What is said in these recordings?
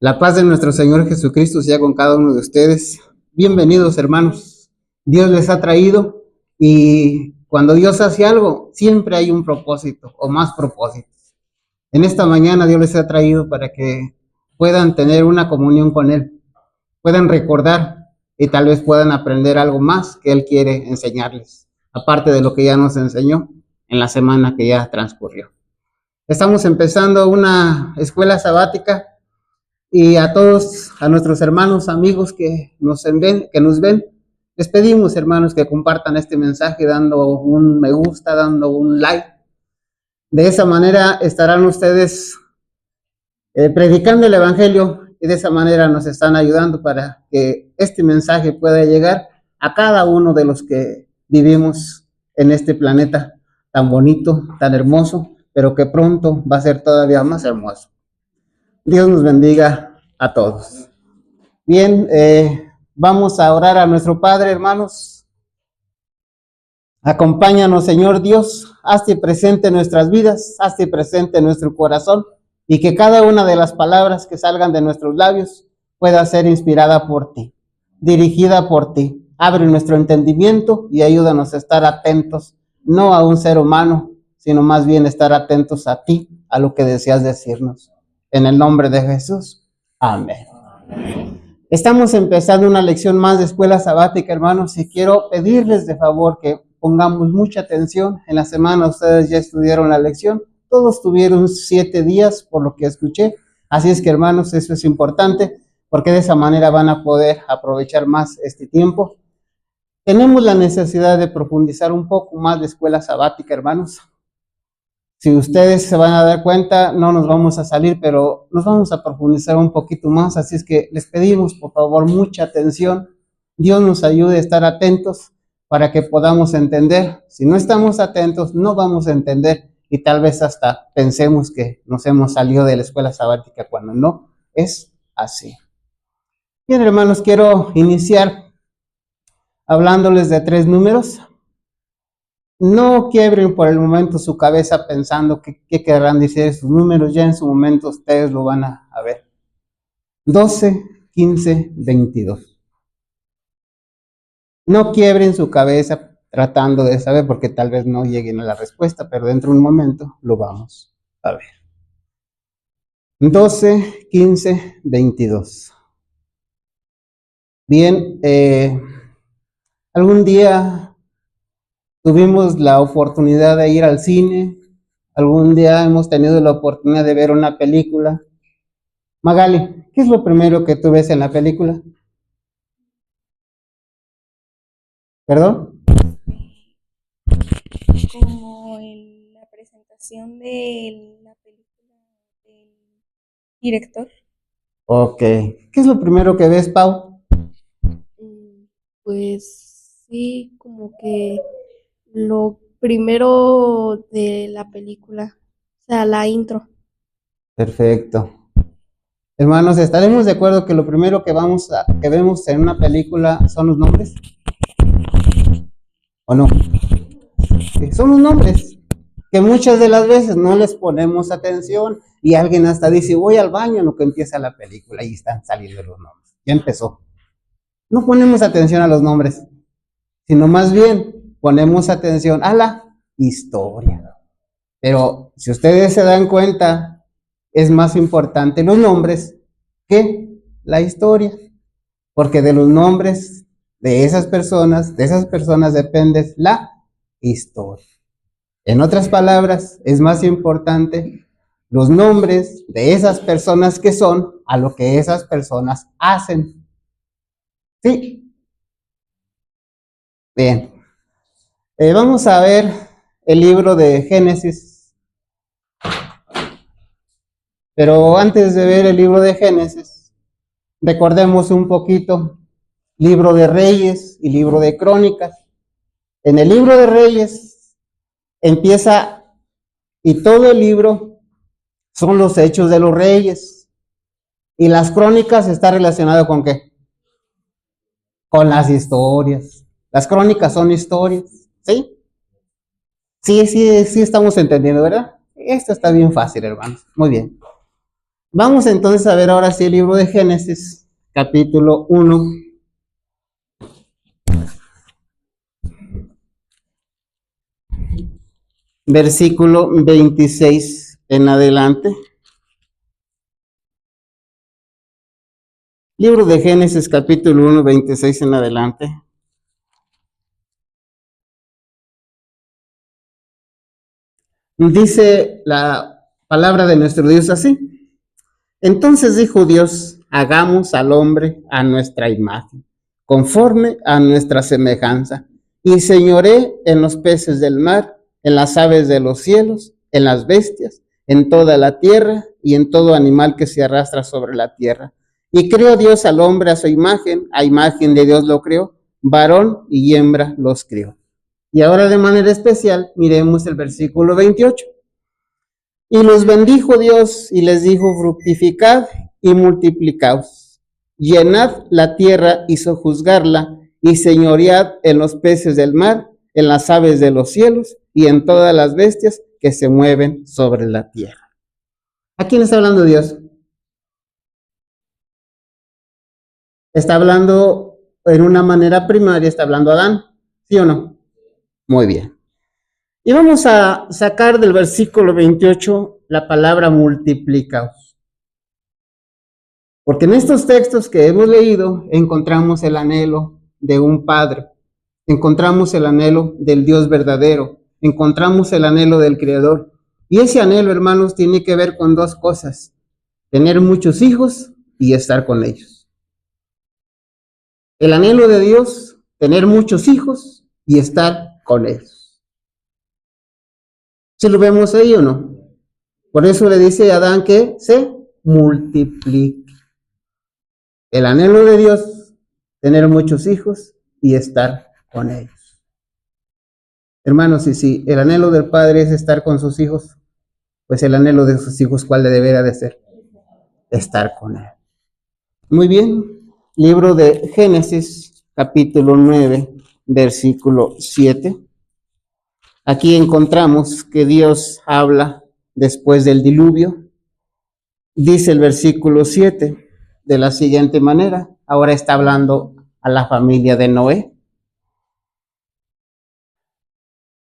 La paz de nuestro Señor Jesucristo sea con cada uno de ustedes. Bienvenidos, hermanos. Dios les ha traído y cuando Dios hace algo, siempre hay un propósito o más propósitos. En esta mañana Dios les ha traído para que puedan tener una comunión con Él, puedan recordar y tal vez puedan aprender algo más que Él quiere enseñarles, aparte de lo que ya nos enseñó en la semana que ya transcurrió. Estamos empezando una escuela sabática. Y a todos, a nuestros hermanos, amigos que nos ven, les pedimos, hermanos, que compartan este mensaje dando un me gusta, dando un like. De esa manera estarán ustedes predicando el Evangelio y de esa manera nos están ayudando para que este mensaje pueda llegar a cada uno de los que vivimos en este planeta tan bonito, tan hermoso, pero que pronto va a ser todavía más hermoso. Dios nos bendiga a todos. Bien, vamos a orar a nuestro Padre, hermanos. Acompáñanos, Señor Dios, hazte presente en nuestras vidas, hazte presente en nuestro corazón y que cada una de las palabras que salgan de nuestros labios pueda ser inspirada por ti, dirigida por ti. Abre nuestro entendimiento y ayúdanos a estar atentos, no a un ser humano, sino más bien estar atentos a ti, a lo que deseas decirnos. En el nombre de Jesús. Amén. Estamos empezando una lección más de escuela sabática, hermanos, y quiero pedirles de favor que pongamos mucha atención. En la semana ustedes ya estudiaron la lección. Todos tuvieron 7 días, por lo que escuché. Así es que, hermanos, eso es importante, porque de esa manera van a poder aprovechar más este tiempo. Tenemos la necesidad de profundizar un poco más de escuela sabática, hermanos. Si ustedes se van a dar cuenta, no nos vamos a salir, pero nos vamos a profundizar un poquito más. Así es que les pedimos, por favor, mucha atención. Dios nos ayude a estar atentos para que podamos entender. Si no estamos atentos, no vamos a entender y tal vez hasta pensemos que nos hemos salido de la escuela sabática cuando no es así. Bien, hermanos, quiero iniciar hablándoles de 3 números. No quiebren por el momento su cabeza pensando qué querrán decir esos números, ya en su momento ustedes lo van a ver. 12, 15, 22. No quiebren su cabeza tratando de saber porque tal vez no lleguen a la respuesta, pero dentro de un momento lo vamos a ver. 12, 15, 22. Bien, algún día tuvimos la oportunidad de ir al cine, algún día hemos tenido la oportunidad de ver una película. Magali, ¿qué es lo primero que tú ves en la película? ¿Perdón? Como en la presentación de la película del director. Ok. ¿Qué es lo primero que ves, Pau? Pues sí, como que lo primero de la película, o sea, la intro. Perfecto. Hermanos, ¿estaremos de acuerdo que lo primero que vemos en una película son los nombres? ¿O no? Sí, son los nombres, que muchas de las veces no les ponemos atención y alguien hasta dice, voy al baño en lo que empieza la película y están saliendo los nombres. Ya empezó. No ponemos atención a los nombres, sino más bien ponemos atención a la historia. Pero si ustedes se dan cuenta, es más importante los nombres que la historia, porque de los nombres de esas personas depende la historia. En otras palabras, es más importante los nombres de esas personas que son a lo que esas personas hacen. ¿Sí? Bien. Vamos a ver el libro de Génesis. Pero antes de ver el libro de Génesis, recordemos un poquito libro de Reyes y libro de Crónicas. En el libro de Reyes empieza, y todo el libro son los hechos de los reyes. Y las crónicas está relacionado con ¿qué? Con las historias. Las crónicas son historias, ¿sí? Sí, estamos entendiendo, ¿verdad? Esto está bien fácil, hermanos. Muy bien. Vamos entonces a ver ahora sí el libro de Génesis, capítulo 1, versículo 26 en adelante. Libro de Génesis, capítulo 1, 26 en adelante. Dice la palabra de nuestro Dios así. Entonces dijo Dios, hagamos al hombre a nuestra imagen, conforme a nuestra semejanza, y señoré en los peces del mar, en las aves de los cielos, en las bestias, en toda la tierra y en todo animal que se arrastra sobre la tierra. Y creó Dios al hombre a su imagen, a imagen de Dios lo creó, varón y hembra los creó. Y ahora de manera especial, miremos el versículo 28. Y los bendijo Dios y les dijo, fructificad y multiplicaos, llenad la tierra y sojuzgarla, y señoread en los peces del mar, en las aves de los cielos y en todas las bestias que se mueven sobre la tierra. ¿A quién está hablando Dios? Está hablando en una manera primaria, está hablando a Adán, ¿sí o no? Muy bien. Y vamos a sacar del versículo 28 la palabra multiplicaos. Porque en estos textos que hemos leído encontramos el anhelo de un padre, encontramos el anhelo del Dios verdadero, encontramos el anhelo del Creador. Y ese anhelo, hermanos, tiene que ver con dos cosas: tener muchos hijos y estar con ellos. El anhelo de Dios, tener muchos hijos y estar con ellos. ¿Sí lo vemos ahí o no? Por eso le dice a Adán que se multiplique. El anhelo de Dios, tener muchos hijos y estar con ellos. Hermanos, y si el anhelo del Padre es estar con sus hijos, pues el anhelo de sus hijos, ¿cuál debería de ser? Estar con él. Muy bien, libro de Génesis, capítulo 9, versículo 7. Aquí encontramos que Dios habla después del diluvio. Dice el versículo 7 de la siguiente manera. Ahora está hablando a la familia de Noé.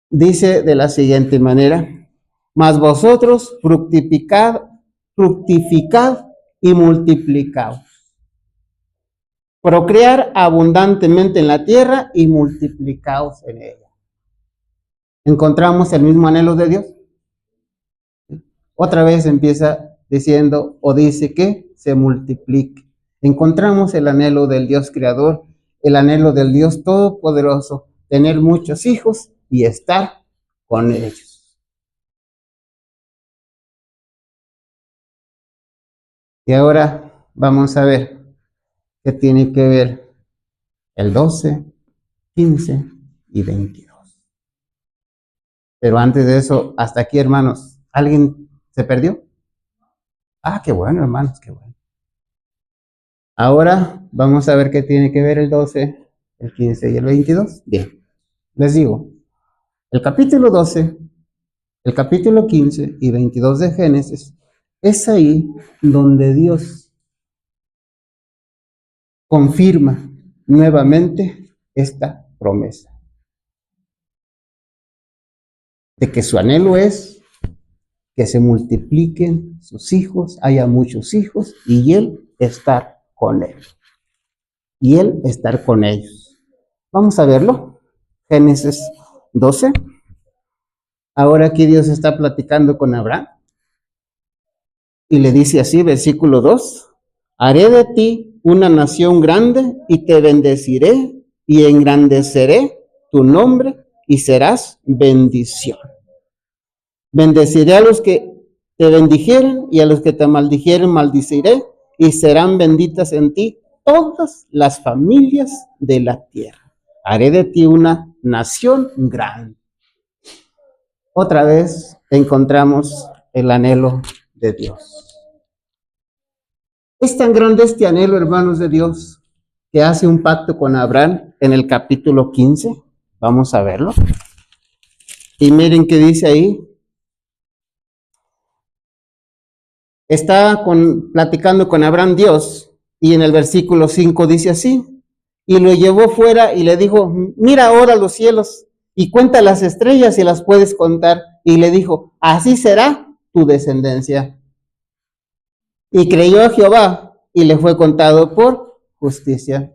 Dice de la siguiente manera: mas vosotros fructificad y multiplicaos. Procrear abundantemente en la tierra y multiplicaos en ella. ¿Encontramos el mismo anhelo de Dios? Otra vez empieza diciendo o dice que se multiplique. Encontramos el anhelo del Dios creador, el anhelo del Dios todopoderoso, tener muchos hijos y estar con ellos. Y ahora vamos a ver qué tiene que ver el 12, 15 y 22. Pero antes de eso, hasta aquí, hermanos, ¿alguien se perdió? Ah, qué bueno, hermanos, qué bueno. Ahora vamos a ver qué tiene que ver el 12, el 15 y el 22. Bien, les digo, el capítulo 12, el capítulo 15 y 22 de Génesis, es ahí donde Dios confirma nuevamente esta promesa de que su anhelo es que se multipliquen sus hijos, haya muchos hijos y Él estar con ellos. Y Él estar con ellos. Vamos a verlo. Génesis 12. Ahora aquí Dios está platicando con Abraham y le dice así, versículo 2: haré de ti una nación grande y te bendeciré y engrandeceré tu nombre y serás bendición. Bendeciré a los que te bendijeren y a los que te maldijeren maldiciré, y serán benditas en ti todas las familias de la tierra. Haré de ti una nación grande. Otra vez encontramos el anhelo de Dios. Es tan grande este anhelo, hermanos de Dios, que hace un pacto con Abraham en el capítulo 15. Vamos a verlo. Y miren qué dice ahí. Está platicando con Abraham Dios, y en el versículo 5 dice así: y lo llevó fuera y le dijo, mira ahora los cielos y cuenta las estrellas si las puedes contar. Y le dijo, así será tu descendencia. Y creyó a Jehová y le fue contado por justicia.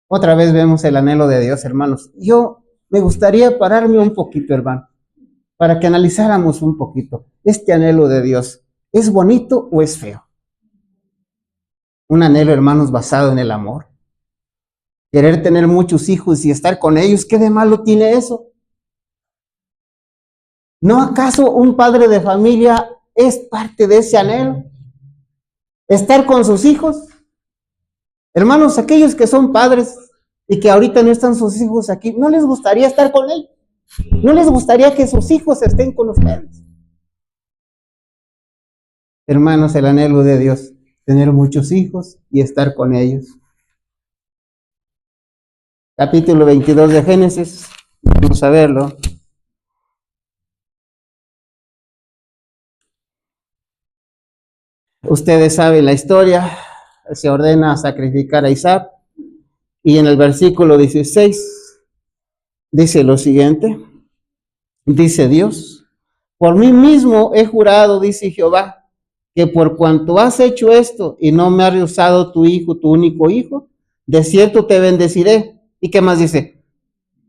Otra vez vemos el anhelo de Dios, hermanos. Yo me gustaría pararme un poquito, hermano, para que analizáramos un poquito este anhelo de Dios. ¿Es bonito o es feo? Un anhelo, hermanos, basado en el amor. Querer tener muchos hijos y estar con ellos, ¿qué de malo tiene eso? ¿No acaso un padre de familia es parte de ese anhelo? Estar con sus hijos. Hermanos, aquellos que son padres y que ahorita no están sus hijos aquí, ¿no les gustaría estar con él? ¿No les gustaría que sus hijos estén con ustedes? Hermanos, el anhelo de Dios, tener muchos hijos y estar con ellos. Capítulo 22 de Génesis, vamos a verlo. Ustedes saben la historia, se ordena sacrificar a Isaac, y en el versículo 16 dice lo siguiente, dice Dios, por mí mismo he jurado, dice Jehová, que por cuanto has hecho esto y no me has rehusado tu hijo, tu único hijo, de cierto te bendeciré. ¿Y qué más dice?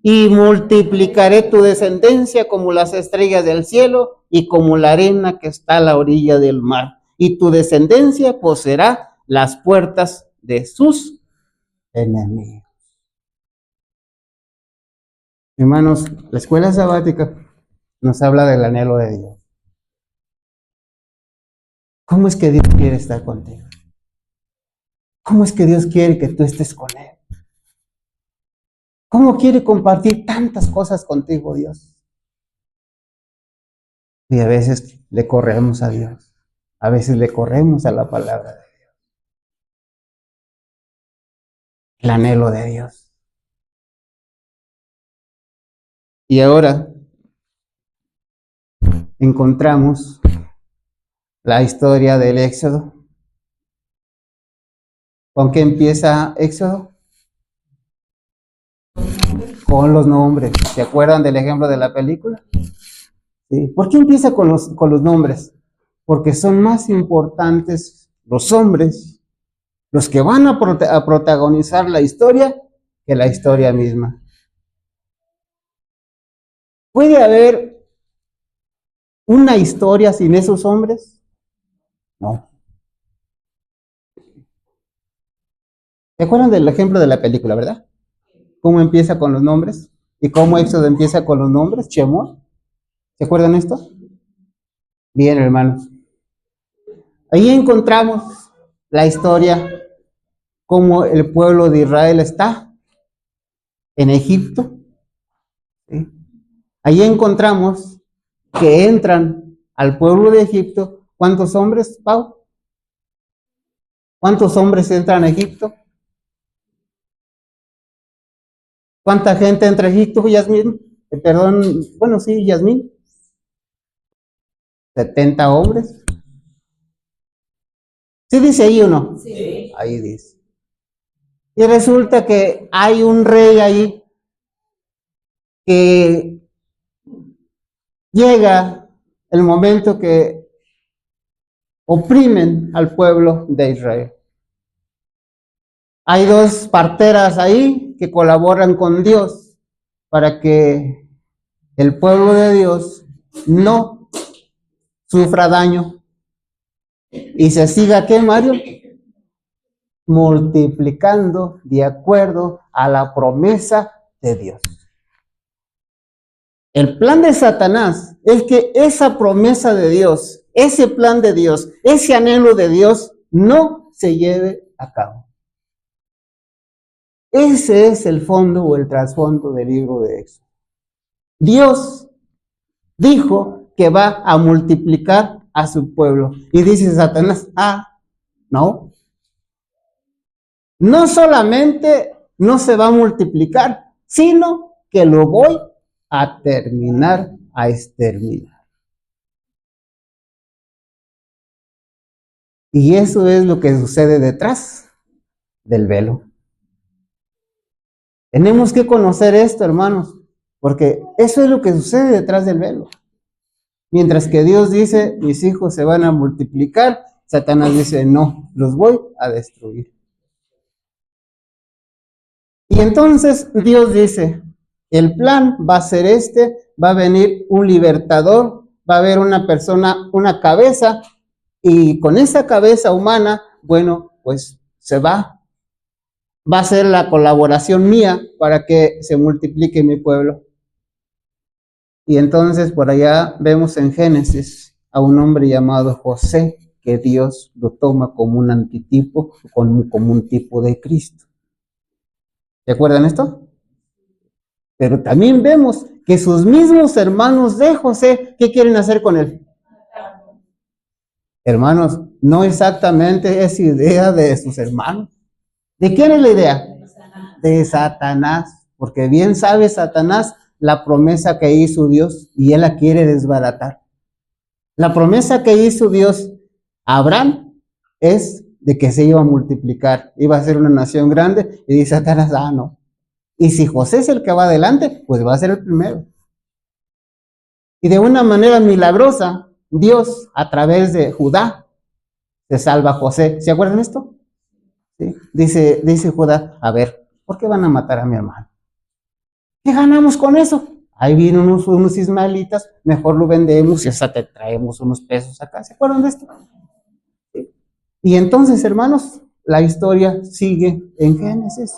Y multiplicaré tu descendencia como las estrellas del cielo y como la arena que está a la orilla del mar. Y tu descendencia poseerá las puertas de sus enemigos. Hermanos, la escuela sabática nos habla del anhelo de Dios. ¿Cómo es que Dios quiere estar contigo? ¿Cómo es que Dios quiere que tú estés con Él? ¿Cómo quiere compartir tantas cosas contigo, Dios? Y a veces le corremos a Dios. A veces le corremos a la palabra de Dios. El anhelo de Dios. Y ahora encontramos la historia del Éxodo. ¿Con qué empieza Éxodo? Con los nombres. ¿Se acuerdan del ejemplo de la película? ¿Sí? ¿Por qué empieza con los nombres? Porque son más importantes los hombres, los que van a protagonizar la historia, que la historia misma. ¿Puede haber una historia sin esos hombres? No. ¿Se acuerdan del ejemplo de la película, verdad? ¿Cómo empieza con los nombres? ¿Y cómo Éxodo empieza con los nombres? Shemot. ¿Se acuerdan esto? Bien, hermanos. Ahí encontramos la historia, cómo el pueblo de Israel está en Egipto. ¿Sí? Ahí encontramos que entran al pueblo de Egipto. ¿Cuántos hombres, Pau? ¿Cuántos hombres entran a Egipto? ¿Cuánta gente entra a Egipto, Yasmín? Perdón, bueno, sí, Yasmín. 70 hombres. ¿Sí dice ahí o no? Sí. Ahí dice. Y resulta que hay un rey ahí que llega el momento que oprimen al pueblo de Israel. Hay dos parteras ahí que colaboran con Dios para que el pueblo de Dios no sufra daño y se siga, ¿qué, Mario? Multiplicando de acuerdo a la promesa de Dios. El plan de Satanás es que esa promesa de Dios, ese plan de Dios, ese anhelo de Dios no se lleve a cabo. Ese es el fondo o el trasfondo del libro de Éxodo. Dios dijo que va a multiplicar a su pueblo. Y dice Satanás, no. No solamente no se va a multiplicar, sino que lo voy a terminar, a exterminar. Y eso es lo que sucede detrás del velo. Tenemos que conocer esto, hermanos, porque eso es lo que sucede detrás del velo. Mientras que Dios dice, mis hijos se van a multiplicar, Satanás dice, no, los voy a destruir. Y entonces Dios dice, el plan va a ser va a venir un libertador, va a haber una persona, una cabeza, y con esa cabeza humana, bueno, pues va a ser la colaboración mía para que se multiplique mi pueblo. Y entonces por allá vemos en Génesis a un hombre llamado José, que Dios lo toma como un antitipo, como un tipo de Cristo. ¿Se acuerdan esto? Pero también vemos que sus mismos hermanos de José, ¿qué quieren hacer con él? Hermanos, no exactamente es idea de sus hermanos. ¿De quién es la idea? De Satanás, porque bien sabe Satanás la promesa que hizo Dios y él la quiere desbaratar. La promesa que hizo Dios a Abraham es de que se iba a multiplicar, iba a ser una nación grande, y dice Satanás, no. Y si José es el que va adelante, pues va a ser el primero. Y de una manera milagrosa, Dios, a través de Judá, se salva a José. ¿Se acuerdan de esto? ¿Sí? Dice Judá, a ver, ¿por qué van a matar a mi hermano? ¿Qué ganamos con eso? Ahí vienen unos ismaelitas, mejor lo vendemos y hasta te traemos unos pesos acá. ¿Se acuerdan de esto? ¿Sí? Y entonces, hermanos, la historia sigue en Génesis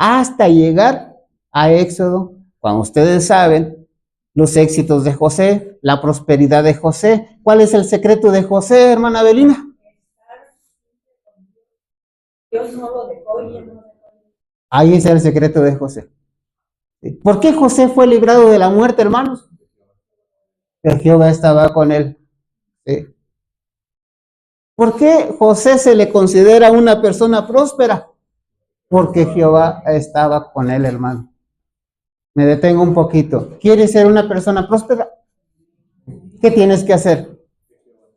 hasta llegar a Éxodo, cuando ustedes saben los éxitos de José, la prosperidad de José. ¿Cuál es el secreto de José, hermana Belina? Dios no lo dejó ir. Ahí es el secreto de José. ¿Por qué José fue librado de la muerte, hermanos? Que Jehová estaba con él. ¿Sí? ¿Por qué José se le considera una persona próspera? Porque Jehová estaba con él, hermano. Me detengo un poquito. ¿Quieres ser una persona próspera? ¿Qué tienes que hacer?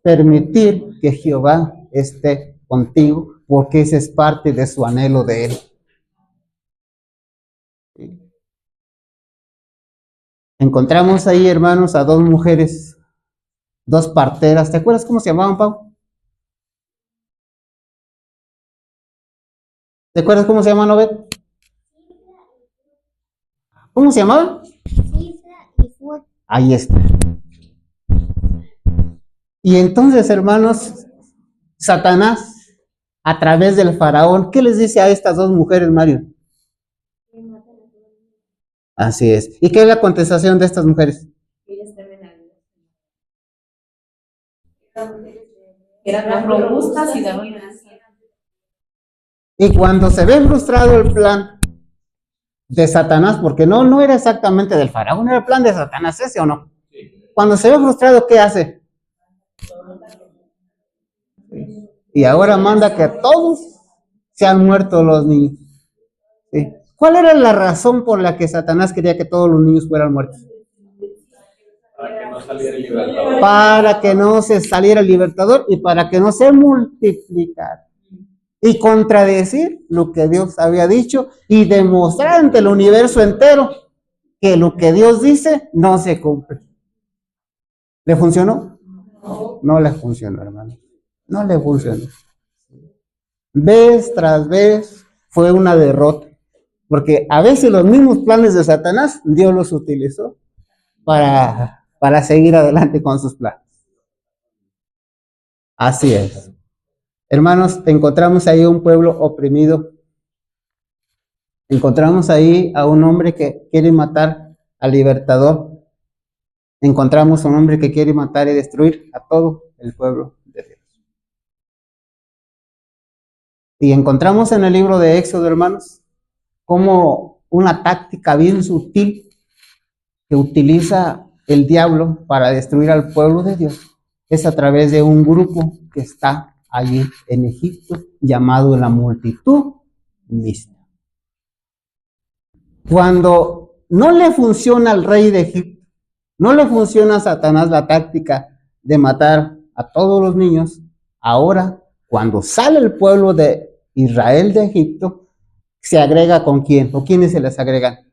Permitir que Jehová esté contigo, porque esa es parte de su anhelo de él. Encontramos ahí, hermanos, a dos mujeres, dos parteras. ¿Te acuerdas cómo se llamaban, Pau? ¿Te acuerdas cómo se llamaban, Obed? ¿Cómo se llamaban? Ahí está. Y entonces, hermanos, Satanás, a través del faraón, ¿qué les dice a estas dos mujeres, Mario? Así es. ¿Y qué es la contestación de estas mujeres? Eran más robustas y daban. Y cuando se ve frustrado el plan de Satanás, porque no era exactamente del faraón, era el plan de Satanás, ¿ese o no? Cuando se ve frustrado, ¿qué hace? Y ahora manda que todos se han muerto los niños. ¿Sí? ¿Cuál era la razón por la que Satanás quería que todos los niños fueran muertos? Para que no saliera el libertador. Para que no se saliera el libertador y para que no se multiplicara. Y contradecir lo que Dios había dicho y demostrar ante el universo entero que lo que Dios dice no se cumple. ¿Le funcionó? No le funcionó, hermano. No le funcionó. Vez tras vez fue una derrota. Porque a veces los mismos planes de Satanás, Dios los utilizó para seguir adelante con sus planes. Así es. Hermanos, encontramos ahí un pueblo oprimido. Encontramos ahí a un hombre que quiere matar al libertador. Encontramos a un hombre que quiere matar y destruir a todo el pueblo de Dios. Y encontramos en el libro de Éxodo, hermanos, como una táctica bien sutil que utiliza el diablo para destruir al pueblo de Dios es a través de un grupo que está allí en Egipto llamado la multitud mixta. Cuando no le funciona al rey de Egipto, no le funciona a Satanás la táctica de matar a todos los niños, Ahora, cuando sale el pueblo de Israel de Egipto, se agrega ¿con quién? ¿O quiénes se les agregan?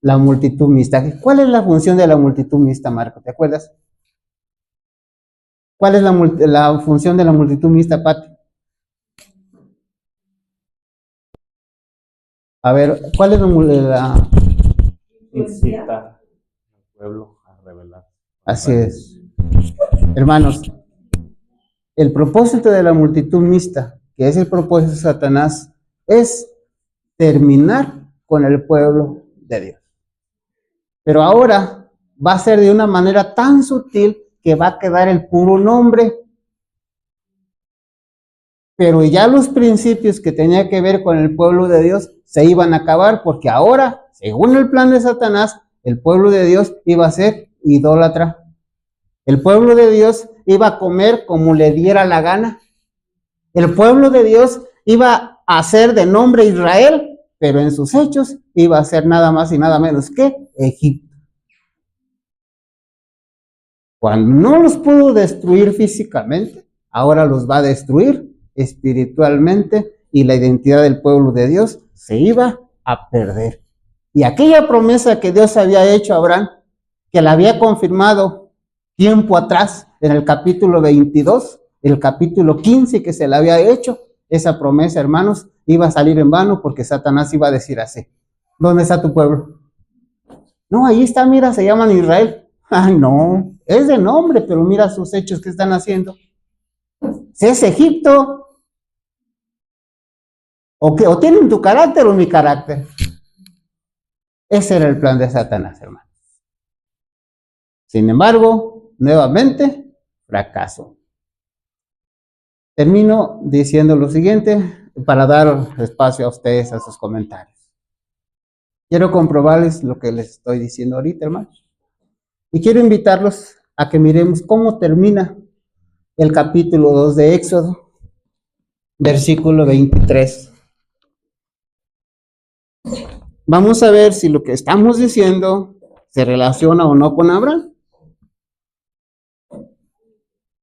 La multitud mixta. ¿Cuál es la función de la multitud mixta, Marco? ¿Te acuerdas? ¿Cuál es la función de la multitud mixta, Pati? A ver, ¿cuál es la... Incita al pueblo a rebelar. Así es. Hermanos, el propósito de la multitud mixta, que es el propósito de Satanás, es terminar con el pueblo de Dios. Pero ahora va a ser de una manera tan sutil que va a quedar el puro nombre. Pero ya los principios que tenía que ver con el pueblo de Dios se iban a acabar, porque ahora, según el plan de Satanás, el pueblo de Dios iba a ser idólatra. El pueblo de Dios iba a comer como le diera la gana. El pueblo de Dios iba a ser de nombre Israel, pero en sus hechos iba a ser nada más y nada menos que Egipto. Cuando no los pudo destruir físicamente, ahora los va a destruir espiritualmente y la identidad del pueblo de Dios se iba a perder. Y aquella promesa que Dios había hecho a Abraham, que la había confirmado tiempo atrás en el capítulo 22, el capítulo 15 que se le había hecho, esa promesa, hermanos, iba a salir en vano porque Satanás iba a decir así: ¿dónde está tu pueblo? No, ahí está, mira, se llaman Israel. Ay, no, es de nombre, pero mira sus hechos que están haciendo. Si es Egipto, o tienen tu carácter o mi carácter. Ese era el plan de Satanás, hermanos. Sin embargo, nuevamente, fracaso. Termino diciendo lo siguiente para dar espacio a ustedes a sus comentarios. Quiero comprobarles lo que les estoy diciendo ahorita, hermanos. Y quiero invitarlos a que miremos cómo termina el capítulo 2 de Éxodo, versículo 23. Vamos a ver si lo que estamos diciendo se relaciona o no con Abraham.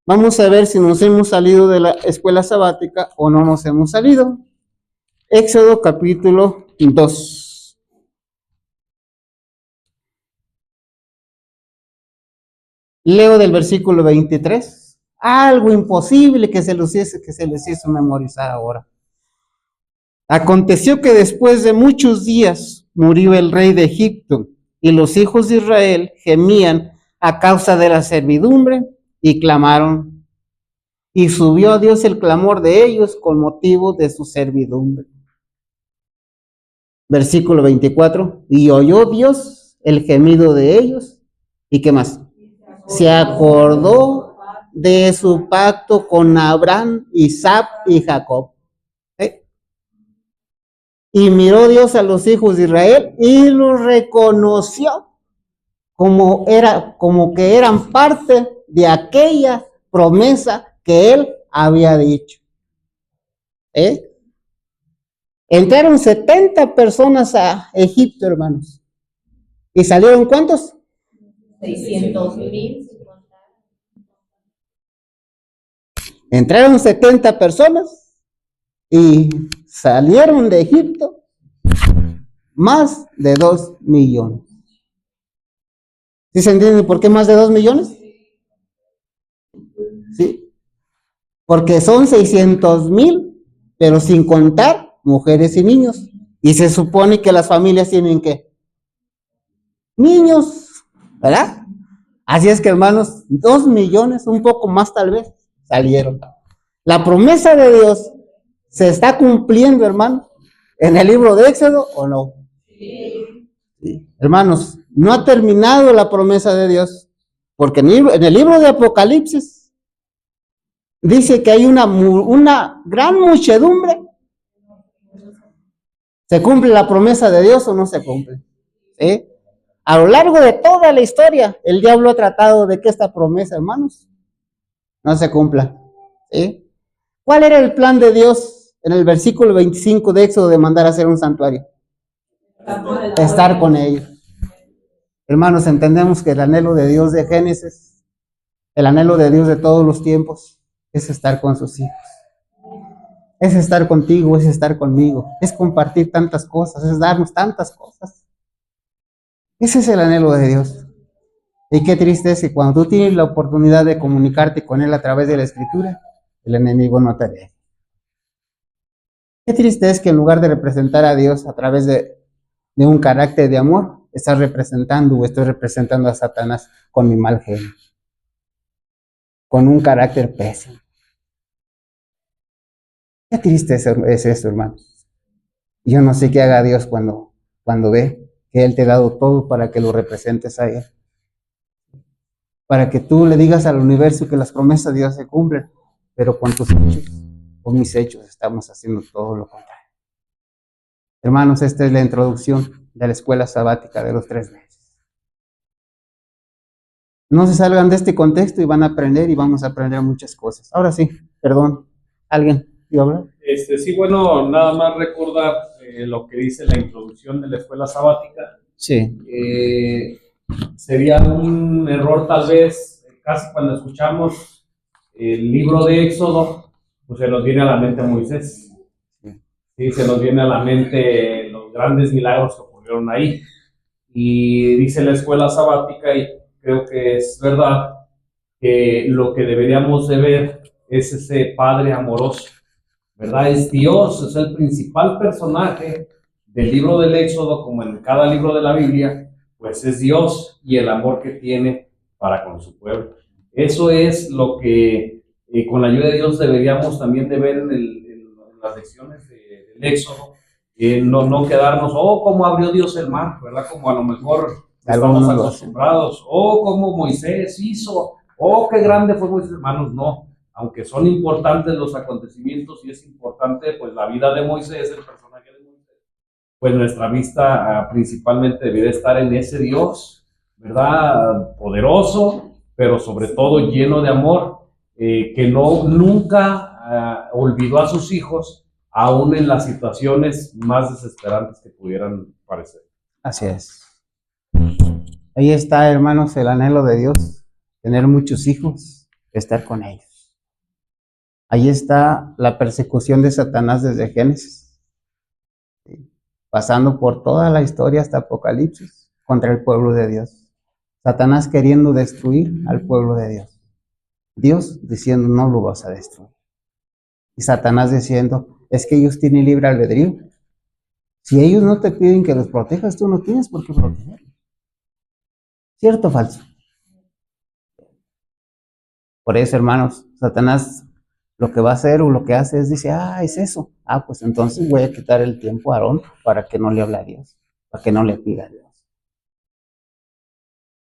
Vamos a ver si nos hemos salido de la escuela sabática o no nos hemos salido. Éxodo capítulo 2. Leo del versículo 23. Algo imposible que se les hizo memorizar ahora. Aconteció que después de muchos días murió el rey de Egipto, y los hijos de Israel gemían a causa de la servidumbre y clamaron. Y subió a Dios el clamor de ellos con motivo de su servidumbre. Versículo 24. Y oyó Dios el gemido de ellos. ¿Y qué más? Se acordó de su pacto con Abraham, Isaac y Jacob. Y miró Dios a los hijos de Israel y los reconoció como que eran parte de aquella promesa que él había dicho. Entraron 70 personas a Egipto, hermanos. ¿Y salieron cuántos? 600,000. Entraron 70 personas y salieron de Egipto más de 2 millones. ¿Sí se entiende por qué más de 2 millones? Sí. Porque son 600,000, pero sin contar mujeres y niños. Y se supone que las familias tienen ¿qué? Niños, ¿verdad? Así es que, hermanos, 2 millones, un poco más tal vez, salieron. La promesa de Dios se está cumpliendo, hermano, en el libro de Éxodo, ¿o no? Sí. Hermanos, no ha terminado la promesa de Dios, porque en el libro de Apocalipsis dice que hay una gran muchedumbre. ¿Se cumple la promesa de Dios o no se cumple? ¿Sí? A lo largo de toda la historia, el diablo ha tratado de que esta promesa, hermanos, no se cumpla. ¿Sí? ¿Cuál era el plan de Dios en el versículo 25 de Éxodo de mandar a hacer un santuario? Estar con ellos. Hermanos, entendemos que el anhelo de Dios de Génesis, el anhelo de Dios de todos los tiempos, es estar con sus hijos. Es estar contigo, es estar conmigo, es compartir tantas cosas, es darnos tantas cosas. Ese es el anhelo de Dios. Y qué triste es que cuando tú tienes la oportunidad de comunicarte con Él a través de la Escritura, el enemigo no te deja. Qué triste es que en lugar de representar a Dios a través de un carácter de amor, estás representando o estoy representando a Satanás con mi mal genio, con un carácter pésimo. Qué triste es eso, hermanos. Yo no sé qué haga Dios cuando ve que Él te ha dado todo para que lo representes a Él. Para que tú le digas al universo que las promesas de Dios se cumplen, pero con tus hechos, con mis hechos, estamos haciendo todo lo contrario. Hermanos, esta es la introducción de la escuela sabática de los 3 meses. No se salgan de este contexto y van a aprender y vamos a aprender muchas cosas. Ahora sí, perdón, ¿alguien iba a hablar? Sí, bueno, nada más recordar lo que dice la introducción de la escuela sabática. Sí. Sería un error tal vez, casi cuando escuchamos el libro de Éxodo, pues se nos viene a la mente Moisés. Sí, se nos viene a la mente los grandes milagros que ocurrieron ahí. Y dice la escuela sabática, y creo que es verdad, que lo que deberíamos de ver es ese Padre amoroso, ¿verdad? Es Dios, es el principal personaje del libro del Éxodo, como en cada libro de la Biblia, pues es Dios y el amor que tiene para con su pueblo. Eso es lo que con la ayuda de Dios deberíamos también de ver en las lecciones del Éxodo. No quedarnos, cómo abrió Dios el mar, ¿verdad? Como a lo mejor estamos acostumbrados, cómo Moisés hizo, qué grande fue Moisés, hermanos, no. Aunque son importantes los acontecimientos y es importante pues la vida de Moisés, el personaje de Moisés, pues nuestra vista principalmente debería estar en ese Dios, ¿verdad? Poderoso, pero sobre todo lleno de amor, que nunca olvidó a sus hijos, aún en las situaciones más desesperantes que pudieran parecer. Así es. Ahí está, hermanos, el anhelo de Dios, tener muchos hijos, estar con ellos. Ahí está la persecución de Satanás desde Génesis, pasando por toda la historia hasta Apocalipsis, contra el pueblo de Dios. Satanás queriendo destruir al pueblo de Dios. Dios diciendo, no lo vas a destruir. Y Satanás diciendo, es que ellos tienen libre albedrío. Si ellos no te piden que los protejas, tú no tienes por qué protegerlos. ¿Cierto o falso? Por eso, hermanos, Satanás lo que va a hacer o lo que hace es, dice, es eso. Pues entonces voy a quitar el tiempo a Aarón para que no le hable a Dios, para que no le pida a Dios.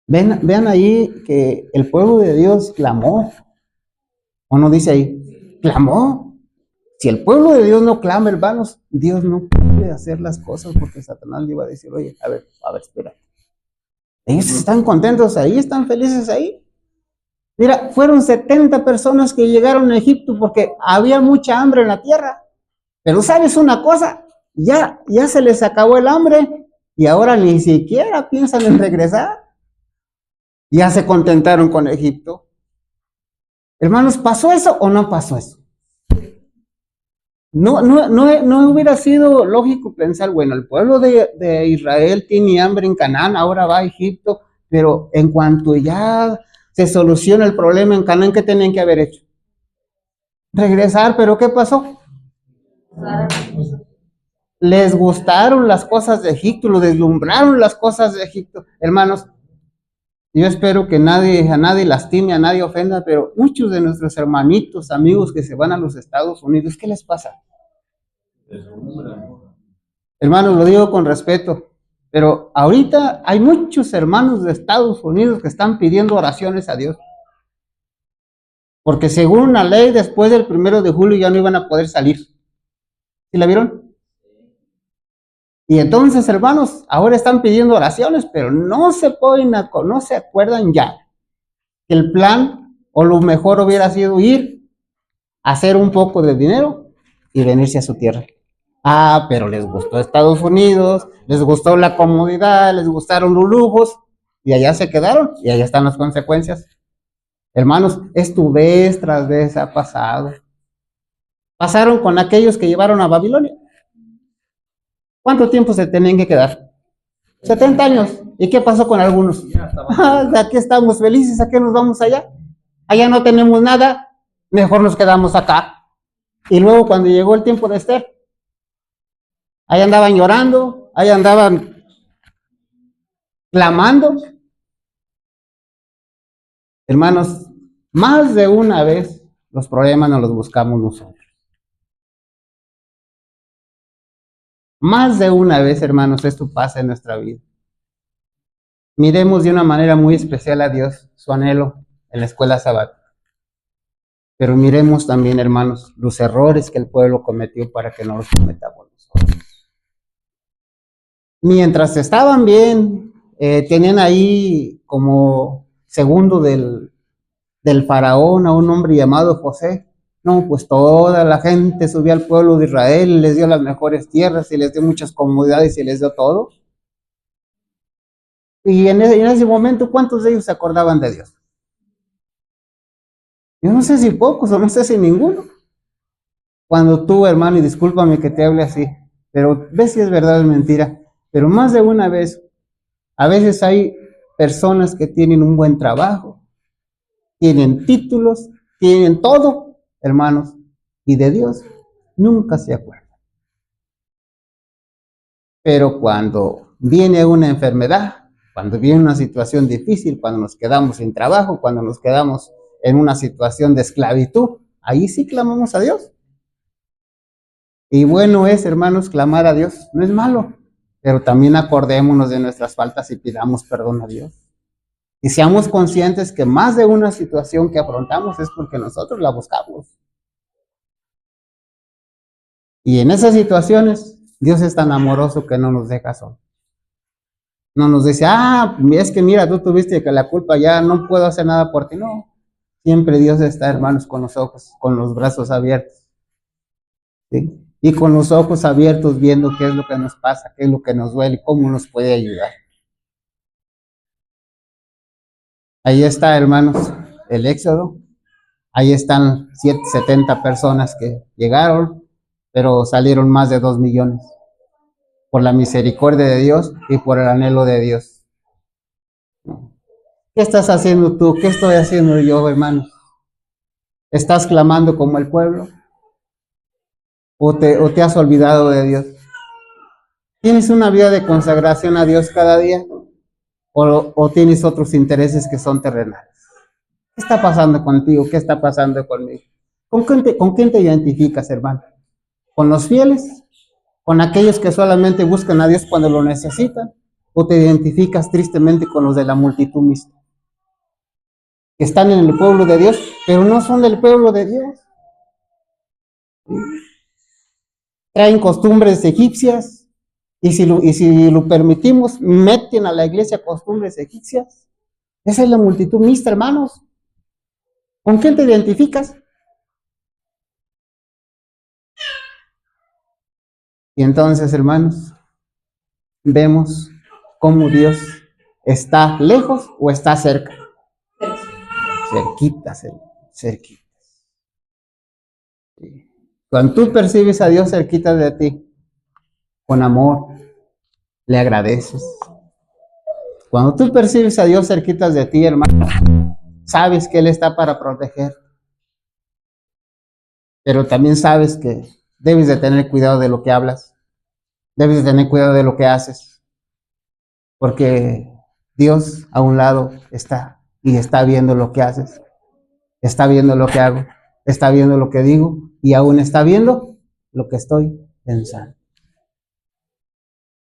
Vean ahí que el pueblo de Dios clamó. ¿O no dice ahí? Clamó. Si el pueblo de Dios no clama, hermanos, Dios no puede hacer las cosas porque Satanás le iba a decir, oye, a ver, espera. Ellos están contentos ahí, están felices ahí. Mira, fueron 70 personas que llegaron a Egipto porque había mucha hambre en la tierra. Pero ¿sabes una cosa? Ya se les acabó el hambre y ahora ni siquiera piensan en regresar. Ya se contentaron con Egipto. Hermanos, ¿pasó eso o no pasó eso? No hubiera sido lógico pensar, bueno, el pueblo de Israel tiene hambre en Canaán, ahora va a Egipto, pero en cuanto ya se soluciona el problema en Canaán, ¿qué tenían que haber hecho? Regresar, pero ¿qué pasó? Les gustaron las cosas de Egipto, lo deslumbraron las cosas de Egipto. Hermanos, yo espero que a nadie lastime, a nadie ofenda, pero muchos de nuestros hermanitos, amigos que se van a los Estados Unidos, ¿qué les pasa? Hermanos, lo digo con respeto, pero ahorita hay muchos hermanos de Estados Unidos que están pidiendo oraciones a Dios. Porque según una ley, después del 1 de julio ya no iban a poder salir. ¿Sí la vieron? Y entonces, hermanos, ahora están pidiendo oraciones, pero no se acuerdan ya que el plan o lo mejor hubiera sido ir, hacer un poco de dinero y venirse a su tierra. Pero les gustó Estados Unidos, les gustó la comodidad, les gustaron los lujos y allá se quedaron y allá están las consecuencias. Hermanos, esto vez tras vez ha pasado. Pasaron con aquellos que llevaron a Babilonia. ¿Cuánto tiempo se tenían que quedar? 70 años. ¿Y qué pasó con algunos? De aquí estamos felices, ¿a qué nos vamos allá? Allá no tenemos nada, mejor nos quedamos acá. Y luego cuando llegó el tiempo de Esther, ahí andaban llorando, ahí andaban clamando. Hermanos, más de una vez los problemas nos los buscamos nosotros. Más de una vez, hermanos, esto pasa en nuestra vida. Miremos de una manera muy especial a Dios, su anhelo en la escuela sabática. Pero miremos también, hermanos, los errores que el pueblo cometió para que no los cometamos nosotros. Mientras estaban bien, tenían ahí como segundo del faraón a un hombre llamado José. No, pues toda la gente subió al pueblo de Israel, les dio las mejores tierras y les dio muchas comodidades y les dio todo. Y en ese momento, ¿cuántos de ellos se acordaban de Dios? Yo no sé si pocos o no sé si ninguno. Cuando tú, hermano, y discúlpame que te hable así, pero ves si es verdad o es mentira, pero más de una vez, a veces hay personas que tienen un buen trabajo, tienen títulos, tienen todo, hermanos, y de Dios nunca se acuerdan. Pero cuando viene una enfermedad, cuando viene una situación difícil, cuando nos quedamos sin trabajo, cuando nos quedamos en una situación de esclavitud, ahí sí clamamos a Dios. Y bueno es, hermanos, clamar a Dios, no es malo, pero también acordémonos de nuestras faltas y pidamos perdón a Dios. Y seamos conscientes que más de una situación que afrontamos es porque nosotros la buscamos. Y en esas situaciones, Dios es tan amoroso que no nos deja solos. No nos dice, es que mira, tú tuviste que la culpa, ya no puedo hacer nada por ti. No, siempre Dios está, hermanos, con los ojos, con los brazos abiertos. ¿Sí? Y con los ojos abiertos viendo qué es lo que nos pasa, qué es lo que nos duele y cómo nos puede ayudar. Ahí está, hermanos, el Éxodo. Ahí están 70 personas que llegaron, pero salieron más de 2 millones. Por la misericordia de Dios y por el anhelo de Dios. ¿Qué estás haciendo tú? ¿Qué estoy haciendo yo, hermano? ¿Estás clamando como el pueblo? ¿O te has olvidado de Dios? ¿Tienes una vida de consagración a Dios cada día? ¿O tienes otros intereses que son terrenales? ¿Qué está pasando contigo? ¿Qué está pasando conmigo? ¿Con quién te identificas, hermano? ¿Con los fieles? ¿Con aquellos que solamente buscan a Dios cuando lo necesitan? ¿O te identificas tristemente con los de la multitud mixta? Que están en el pueblo de Dios, pero no son del pueblo de Dios. Traen costumbres egipcias, y si lo permitimos, meten a la iglesia costumbres egipcias. Esa es la multitud mixta, hermanos. ¿Con quién te identificas? Y entonces, hermanos, vemos cómo Dios está lejos o está cerca. Cerquitas, cerquitas. Cuando tú percibes a Dios cerquita de ti, con amor, le agradeces. Cuando tú percibes a Dios cerquitas de ti, hermano, sabes que Él está para proteger. Pero también sabes que debes de tener cuidado de lo que hablas. Debes de tener cuidado de lo que haces. Porque Dios a un lado está y está viendo lo que haces. Está viendo lo que hago. Está viendo lo que digo. Y aún está viendo lo que estoy pensando.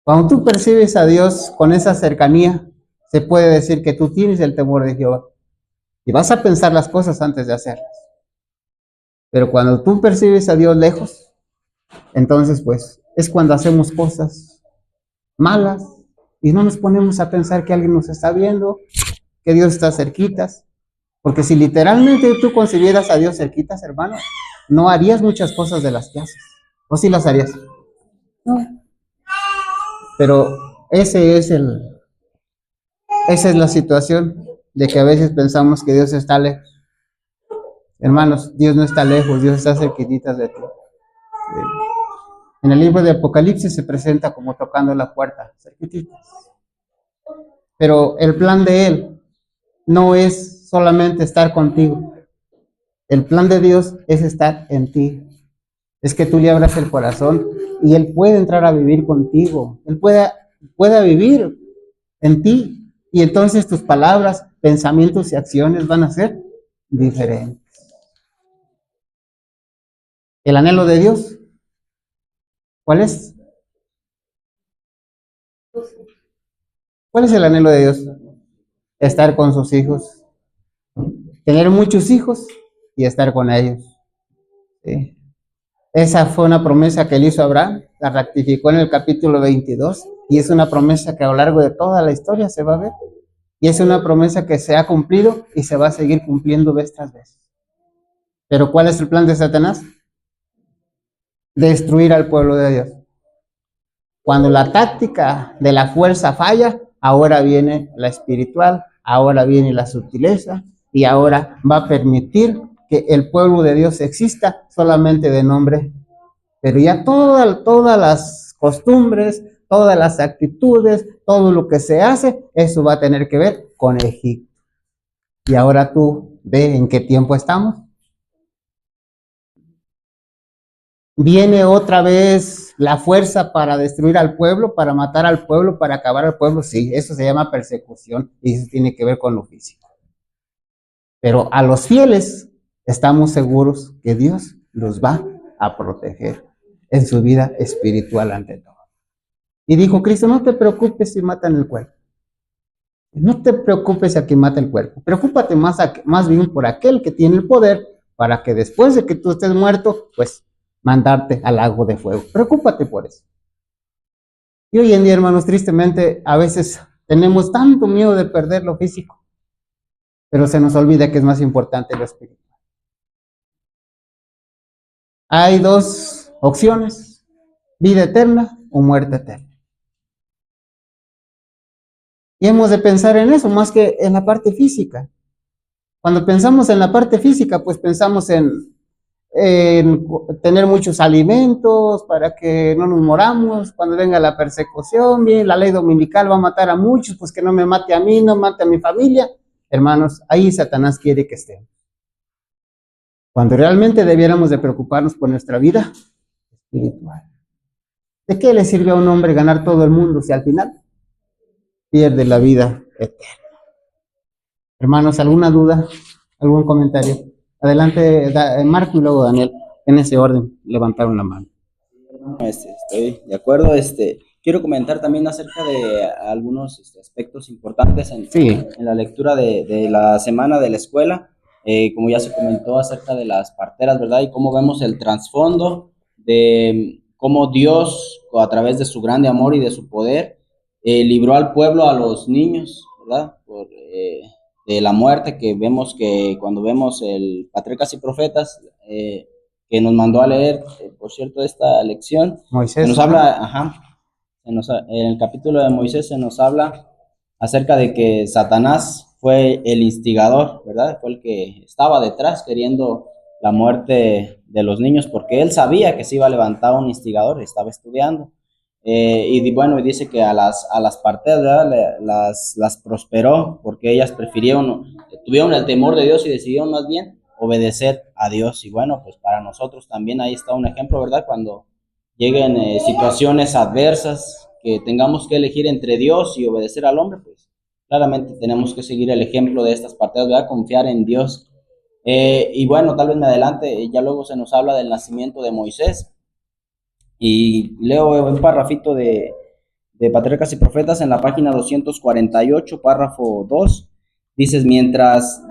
Cuando tú percibes a Dios con esa cercanía, se puede decir que tú tienes el temor de Jehová. Y vas a pensar las cosas antes de hacerlas. Pero cuando tú percibes a Dios lejos, entonces pues es cuando hacemos cosas malas y no nos ponemos a pensar que alguien nos está viendo, que Dios está cerquitas. Porque si literalmente tú concibieras a Dios cerquitas, hermano, no harías muchas cosas de las que haces. ¿O sí las harías? No. Pero esa es la situación de que a veces pensamos que Dios está lejos. Hermanos, Dios no está lejos, Dios está cerquita de ti. En el libro de Apocalipsis se presenta como tocando la puerta, cerquititas. Pero el plan de Él no es solamente estar contigo. El plan de Dios es estar en ti. Es que tú le abras el corazón y Él puede entrar a vivir contigo. Él pueda vivir en ti. Y entonces tus palabras, pensamientos y acciones van a ser diferentes. El anhelo de Dios, ¿cuál es? ¿Cuál es el anhelo de Dios? Estar con sus hijos. Tener muchos hijos y estar con ellos. ¿Sí? Esa fue una promesa que él hizo a Abraham, la ratificó en el capítulo 22, y es una promesa que a lo largo de toda la historia se va a ver. Y es una promesa que se ha cumplido y se va a seguir cumpliendo vez tras vez. Pero ¿cuál es el plan de Satanás? Destruir al pueblo de Dios. Cuando la táctica de la fuerza falla, ahora viene la espiritual, ahora viene la sutileza, y ahora va a permitir que el pueblo de Dios exista solamente de nombre. Pero ya todas las costumbres, todas las actitudes, todo lo que se hace, eso va a tener que ver con Egipto. Y ahora tú ve en qué tiempo estamos. Viene otra vez la fuerza para destruir al pueblo, para matar al pueblo, para acabar al pueblo. Sí, eso se llama persecución y eso tiene que ver con lo físico. Pero a los fieles estamos seguros que Dios los va a proteger en su vida espiritual ante todo. Y dijo Cristo, no te preocupes si matan el cuerpo. No te preocupes a quien mata el cuerpo. Preocúpate más bien por aquel que tiene el poder para que después de que tú estés muerto, pues mandarte al lago de fuego. Preocúpate por eso. Y hoy en día, hermanos, tristemente, a veces tenemos tanto miedo de perder lo físico, pero se nos olvida que es más importante lo espiritual. Hay dos opciones, vida eterna o muerte eterna. Y hemos de pensar en eso más que en la parte física. Cuando pensamos en la parte física, pues pensamos en tener muchos alimentos para que no nos moramos, cuando venga la persecución, bien, la ley dominical va a matar a muchos, pues que no me mate a mí, no mate a mi familia. Hermanos, ahí Satanás quiere que estemos. Cuando realmente debiéramos de preocuparnos por nuestra vida espiritual. ¿De qué le sirve a un hombre ganar todo el mundo si al final pierde la vida eterna? Hermanos, ¿alguna duda? ¿Algún comentario? Adelante, Marco y luego Daniel. En ese orden, levantaron la mano. Estoy de acuerdo. Quiero comentar también acerca de algunos aspectos importantes en la lectura de la semana de la escuela. Como ya se comentó acerca de las parteras, ¿verdad? Y cómo vemos el trasfondo de cómo Dios, a través de su grande amor y de su poder, libró al pueblo, a los niños, ¿verdad? De la muerte, que vemos que cuando vemos el Patriarcas y Profetas, que nos mandó a leer, por cierto, esta lección, Moisés, se nos habla, en el capítulo de Moisés se nos habla acerca de que Satanás fue el instigador, ¿verdad? Fue el que estaba detrás queriendo la muerte de los niños, porque él sabía que se iba a levantar un instigador, estaba estudiando. Y bueno, y dice que a las parteras, ¿verdad? las prosperó, porque ellas tuvieron el temor de Dios y decidieron más bien obedecer a Dios. Y bueno, pues para nosotros también ahí está un ejemplo, ¿verdad? Cuando lleguen situaciones adversas, que tengamos que elegir entre Dios y obedecer al hombre, pues claramente tenemos que seguir el ejemplo de estas parteras, ¿verdad? Confiar en Dios. Y bueno, tal vez me adelante, ya luego se nos habla del nacimiento de Moisés. Y leo un parrafito de Patriarcas y Profetas en la página 248, párrafo 2. Dices,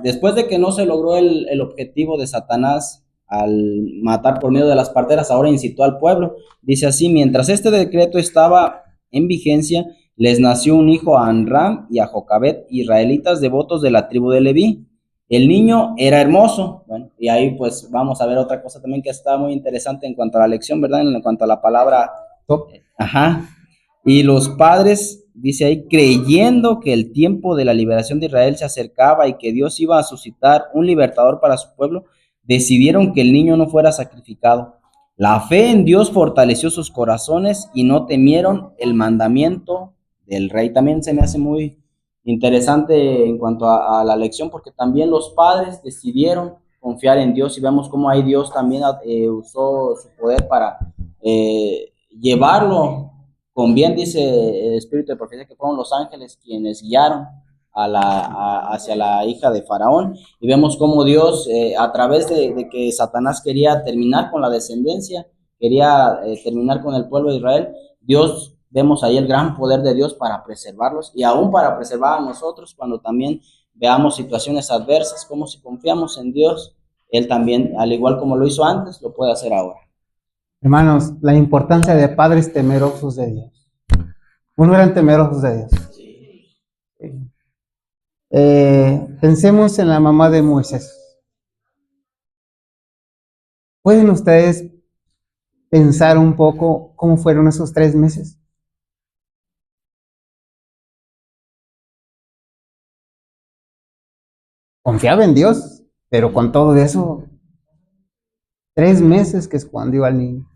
después de que no se logró el objetivo de Satanás al matar por medio de las parteras, ahora incitó al pueblo. Dice así, mientras este decreto estaba en vigencia, les nació un hijo a Amram y a Jocabed, israelitas devotos de la tribu de Leví. El niño era hermoso. Bueno, y ahí pues vamos a ver otra cosa también que está muy interesante en cuanto a la lección, ¿verdad? En cuanto a la palabra. Y los padres, dice ahí, creyendo que el tiempo de la liberación de Israel se acercaba y que Dios iba a suscitar un libertador para su pueblo, decidieron que el niño no fuera sacrificado. La fe en Dios fortaleció sus corazones y no temieron el mandamiento del rey. También se me hace muy interesante en cuanto a la lección, porque también los padres decidieron confiar en Dios, y vemos cómo ahí Dios también usó su poder para llevarlo con bien. Dice el Espíritu de Profecía que fueron los ángeles quienes guiaron hacia la hija de Faraón, y vemos cómo Dios, a través de que Satanás quería terminar con la descendencia, quería terminar con el pueblo de Israel, Dios, vemos ahí el gran poder de Dios para preservarlos, y aún para preservar a nosotros cuando también veamos situaciones adversas, como si confiamos en Dios, Él también, al igual como lo hizo antes, lo puede hacer ahora. Hermanos, la importancia de padres temerosos de Dios. Uno eran temerosos de Dios. Sí. Pensemos en la mamá de Moisés. ¿Pueden ustedes pensar un poco cómo fueron esos 3 meses? Confiaba en Dios, pero con todo eso, 3 meses que escondió al niño.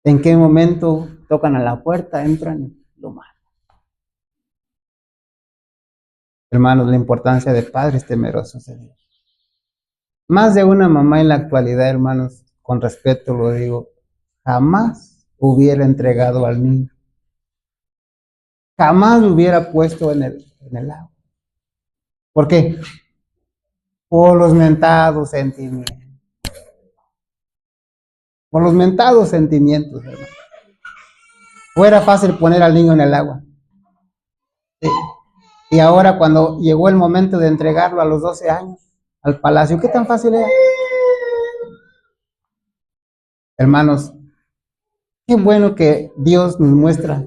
¿En qué momento tocan a la puerta, entran y lo matan? Hermanos, la importancia de padres temerosos de Dios. Más de una mamá en la actualidad, hermanos, con respeto lo digo, jamás hubiera entregado al niño. Jamás lo hubiera puesto en el agua. ¿Por qué? Por los mentados sentimientos. Por los mentados sentimientos, hermano. Fuera fácil poner al niño en el agua. Sí. Y ahora cuando llegó el momento de entregarlo a los 12 años al palacio, ¿qué tan fácil era? Hermanos, qué bueno que Dios nos muestra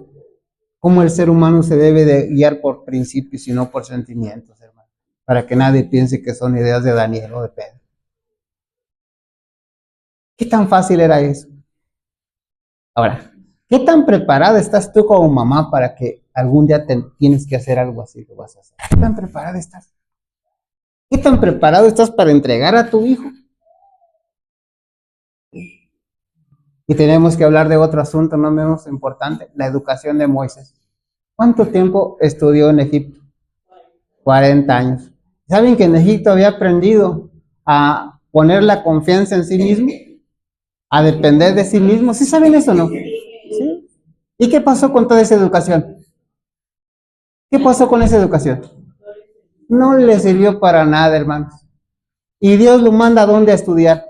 cómo el ser humano se debe de guiar por principios y no por sentimientos, hermano, para que nadie piense que son ideas de Daniel o de Pedro. ¿Qué tan fácil era eso? Ahora, ¿qué tan preparada estás tú como mamá para que algún día tienes que hacer algo así, lo vas a hacer? ¿Qué tan preparada estás? ¿Qué tan preparado estás para entregar a tu hijo? Y tenemos que hablar de otro asunto no menos importante, la educación de Moisés. ¿Cuánto tiempo estudió en Egipto? 40 años. ¿Saben que en Egipto había aprendido a poner la confianza en sí mismo? A depender de sí mismo. ¿Sí saben eso o no? ¿Sí? ¿Y qué pasó con toda esa educación? ¿Qué pasó con esa educación? No le sirvió para nada, hermanos. Y Dios lo manda ¿a dónde a estudiar?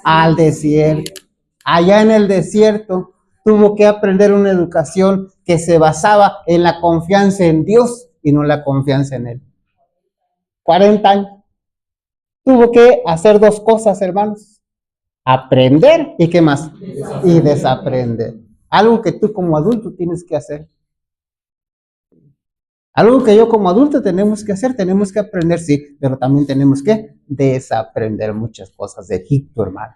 Al desierto. Allá en el desierto tuvo que aprender una educación que se basaba en la confianza en Dios y no la confianza en Él. 40 años. Tuvo que hacer 2 cosas, hermanos. Aprender y ¿qué más? Y desaprender. Algo que tú como adulto tienes que hacer. Algo que yo como adulto tenemos que hacer, tenemos que aprender, sí, pero también tenemos que desaprender muchas cosas de Egipto, hermano.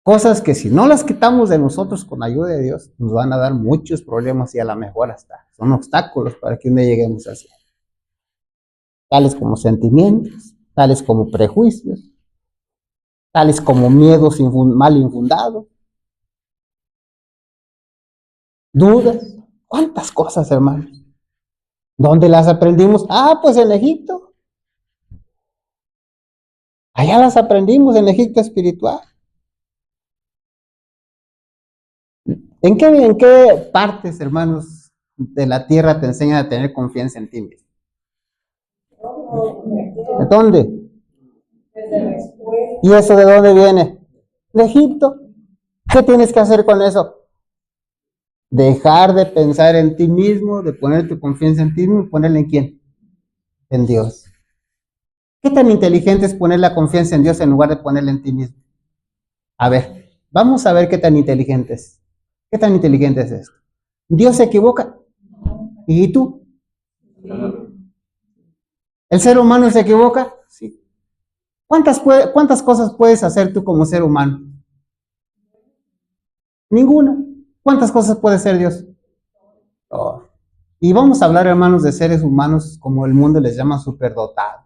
Cosas que si no las quitamos de nosotros con ayuda de Dios, nos van a dar muchos problemas y a lo mejor hasta son obstáculos para que un día lleguemos así. Tales como sentimientos, tales como prejuicios, tales como miedos mal infundados, dudas, cuántas cosas, hermanos. ¿Dónde las aprendimos? Pues en Egipto. Allá las aprendimos en Egipto espiritual. ¿En qué partes, hermanos, de la tierra te enseñan a tener confianza en ti mismo? ¿De dónde? ¿Y eso de dónde viene? De Egipto. ¿Qué tienes que hacer con eso? Dejar de pensar en ti mismo, de poner tu confianza en ti mismo y ponerla en ¿quién? En Dios. ¿Qué tan inteligente es poner la confianza en Dios en lugar de ponerla en ti mismo? A ver, vamos a ver qué tan inteligente es. ¿Qué tan inteligente es esto? ¿Dios se equivoca? ¿Y tú? ¿El ser humano se equivoca? Sí. ¿Cuántas cosas puedes hacer tú como ser humano? Ninguna. ¿Cuántas cosas puede ser Dios? Oh. Y vamos a hablar, hermanos, de seres humanos como el mundo les llama superdotados.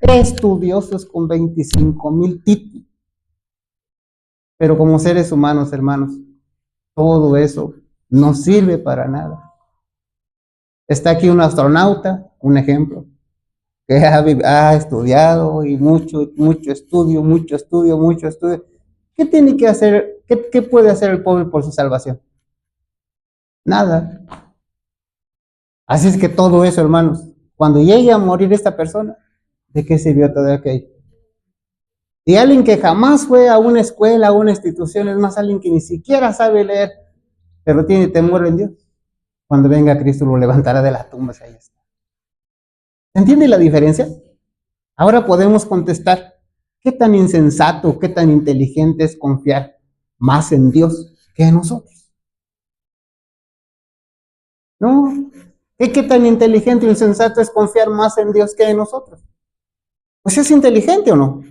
estudiosos con 25,000 títulos. Pero como seres humanos, hermanos, todo eso no sirve para nada. Está aquí un astronauta, un ejemplo, que ha estudiado y mucho estudio. ¿Qué tiene que hacer? ¿Qué puede hacer el pobre por su salvación? Nada. Así es que todo eso, hermanos, cuando llegue a morir esta persona, ¿de qué sirvió todo aquello? Y alguien que jamás fue a una escuela, a una institución, es más, alguien que ni siquiera sabe leer, pero tiene temor en Dios, cuando venga Cristo lo levantará de las tumbas, ahí está. ¿Entiende la diferencia? Ahora podemos contestar, ¿qué tan insensato, qué tan inteligente es confiar más en Dios que en nosotros? ¿No? ¿Qué tan inteligente y insensato es confiar más en Dios que en nosotros? Pues es inteligente o no.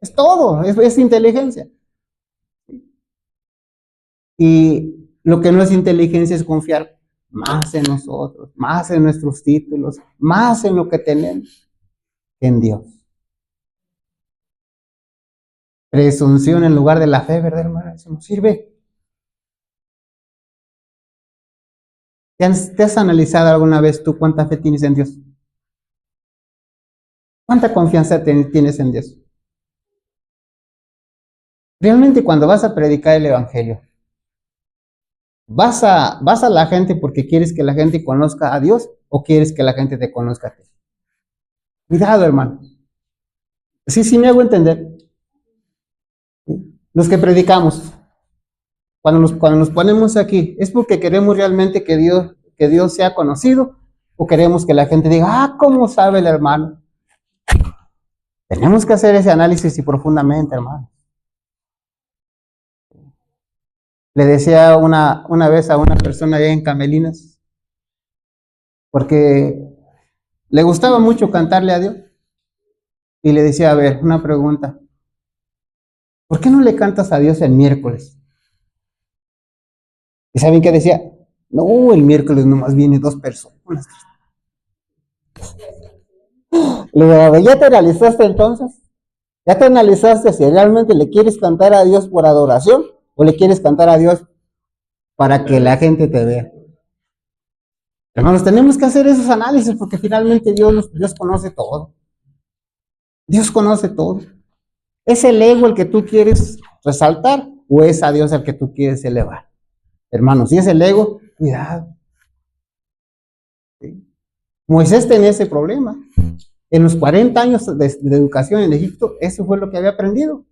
Es todo, es inteligencia. Y lo que no es inteligencia es confiar más en nosotros, más en nuestros títulos, más en lo que tenemos que en Dios. Presunción en lugar de la fe, ¿verdad, hermano? Eso no sirve. ¿Te has analizado alguna vez tú cuánta fe tienes en Dios? ¿Cuánta confianza tienes en Dios? Realmente cuando vas a predicar el evangelio, ¿vas a la gente porque quieres que la gente conozca a Dios o quieres que la gente te conozca a ti? Cuidado, hermano. Sí, me hago entender. Los que predicamos, cuando nos ponemos aquí, ¿es porque queremos realmente que Dios sea conocido o queremos que la gente diga, ¿cómo sabe el hermano? Tenemos que hacer ese análisis y profundamente, hermano. Le decía una vez a una persona allá en Camelinas, porque le gustaba mucho cantarle a Dios, y le decía, a ver, una pregunta, ¿por qué no le cantas a Dios el miércoles? ¿Y saben qué decía? No, el miércoles nomás vienen 2 personas. Le digo, ¿ya te analizaste entonces? ¿Ya te analizaste si realmente le quieres cantar a Dios por adoración o le quieres cantar a Dios para que la gente te vea? Hermanos, tenemos que hacer esos análisis porque finalmente Dios conoce todo. Dios conoce todo. ¿Es el ego el que tú quieres resaltar o es a Dios el que tú quieres elevar? Hermanos, si es el ego, cuidado. ¿Sí? Moisés tenía ese problema. En los 40 años de educación en Egipto, eso fue lo que había aprendido.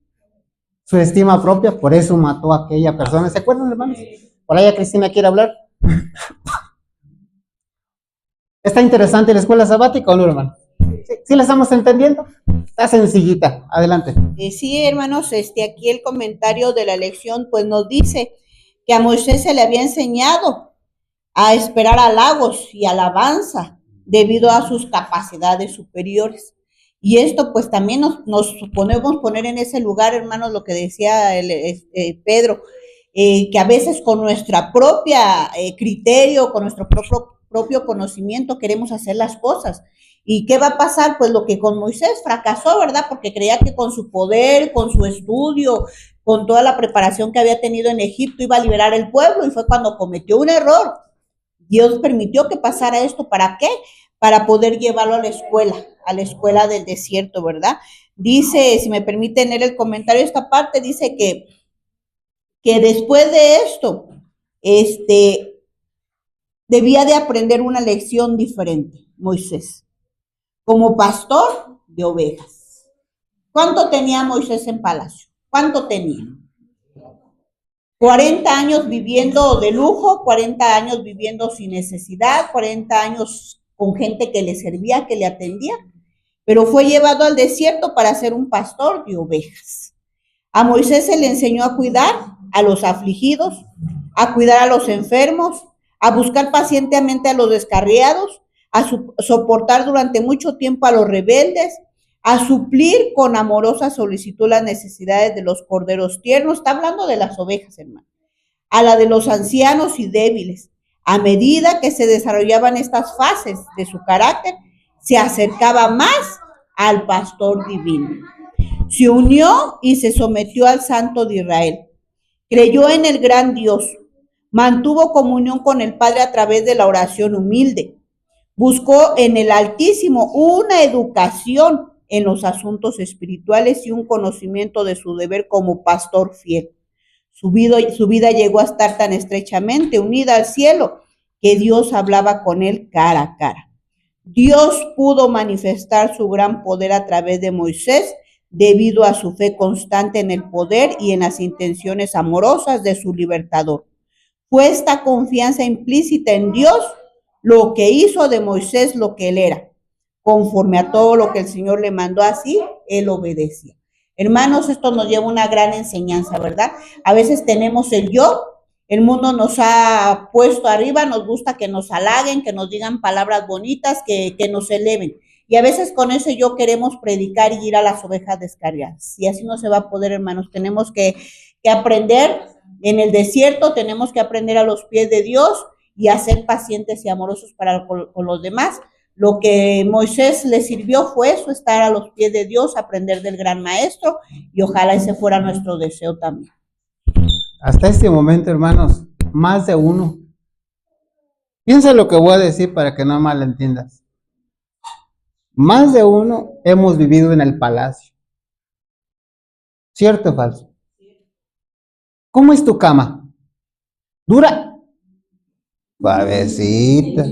Su estima propia, por eso mató a aquella persona. ¿Se acuerdan, hermanos? Por allá Cristina quiere hablar. ¿Está interesante la escuela sabática o no, hermano? ¿Sí la estamos entendiendo? Está sencillita. Adelante. Sí, hermanos, aquí el comentario de la lección pues nos dice que a Moisés se le había enseñado a esperar halagos y alabanza debido a sus capacidades superiores. Y esto pues también nos podemos poner en ese lugar, hermanos, lo que decía Pedro, que a veces con nuestra propia criterio, con nuestro propio conocimiento queremos hacer las cosas. ¿Y qué va a pasar? Pues lo que con Moisés fracasó, ¿verdad? Porque creía que con su poder, con su estudio, con toda la preparación que había tenido en Egipto iba a liberar el pueblo y fue cuando cometió un error. Dios permitió que pasara esto, ¿para qué? Para poder llevarlo a la escuela del desierto, ¿verdad? Dice, si me permiten leer el comentario, esta parte dice que después de esto, debía de aprender una lección diferente, Moisés, como pastor de ovejas. ¿Cuánto tenía Moisés en palacio? ¿Cuánto tenía? 40 años viviendo de lujo, 40 años viviendo sin necesidad, 40 años con gente que le servía, que le atendía, pero fue llevado al desierto para ser un pastor de ovejas. A Moisés se le enseñó a cuidar a los afligidos, a cuidar a los enfermos, a buscar pacientemente a los descarriados, a soportar durante mucho tiempo a los rebeldes, a suplir con amorosa solicitud las necesidades de los corderos tiernos. Está hablando de las ovejas, hermano. A la de los ancianos y débiles. A medida que se desarrollaban estas fases de su carácter, se acercaba más al pastor divino. Se unió y se sometió al Santo de Israel. Creyó en el gran Dios. Mantuvo comunión con el Padre a través de la oración humilde. Buscó en el Altísimo una educación en los asuntos espirituales y un conocimiento de su deber como pastor fiel. Su vida llegó a estar tan estrechamente unida al cielo que Dios hablaba con él cara a cara. Dios pudo manifestar su gran poder a través de Moisés debido a su fe constante en el poder y en las intenciones amorosas de su libertador. Fue esta confianza implícita en Dios lo que hizo de Moisés lo que él era. Conforme a todo lo que el Señor le mandó así, él obedecía. Hermanos, esto nos lleva a una gran enseñanza, ¿verdad? A veces tenemos el yo, el mundo nos ha puesto arriba, nos gusta que nos halaguen, que nos digan palabras bonitas, que nos eleven. Y a veces con ese yo queremos predicar y ir a las ovejas descarriadas. Y así no se va a poder, hermanos. Tenemos que aprender en el desierto, tenemos que aprender a los pies de Dios y a ser pacientes y amorosos con los demás. Lo que Moisés le sirvió fue eso, estar a los pies de Dios, aprender del gran maestro, y ojalá ese fuera nuestro deseo también. Hasta este momento, hermanos, más de uno. Piensa lo que voy a decir para que no malentiendas. Más de uno hemos vivido en el palacio. ¿Cierto o falso? ¿Cómo es tu cama? ¿Dura? Suavecita.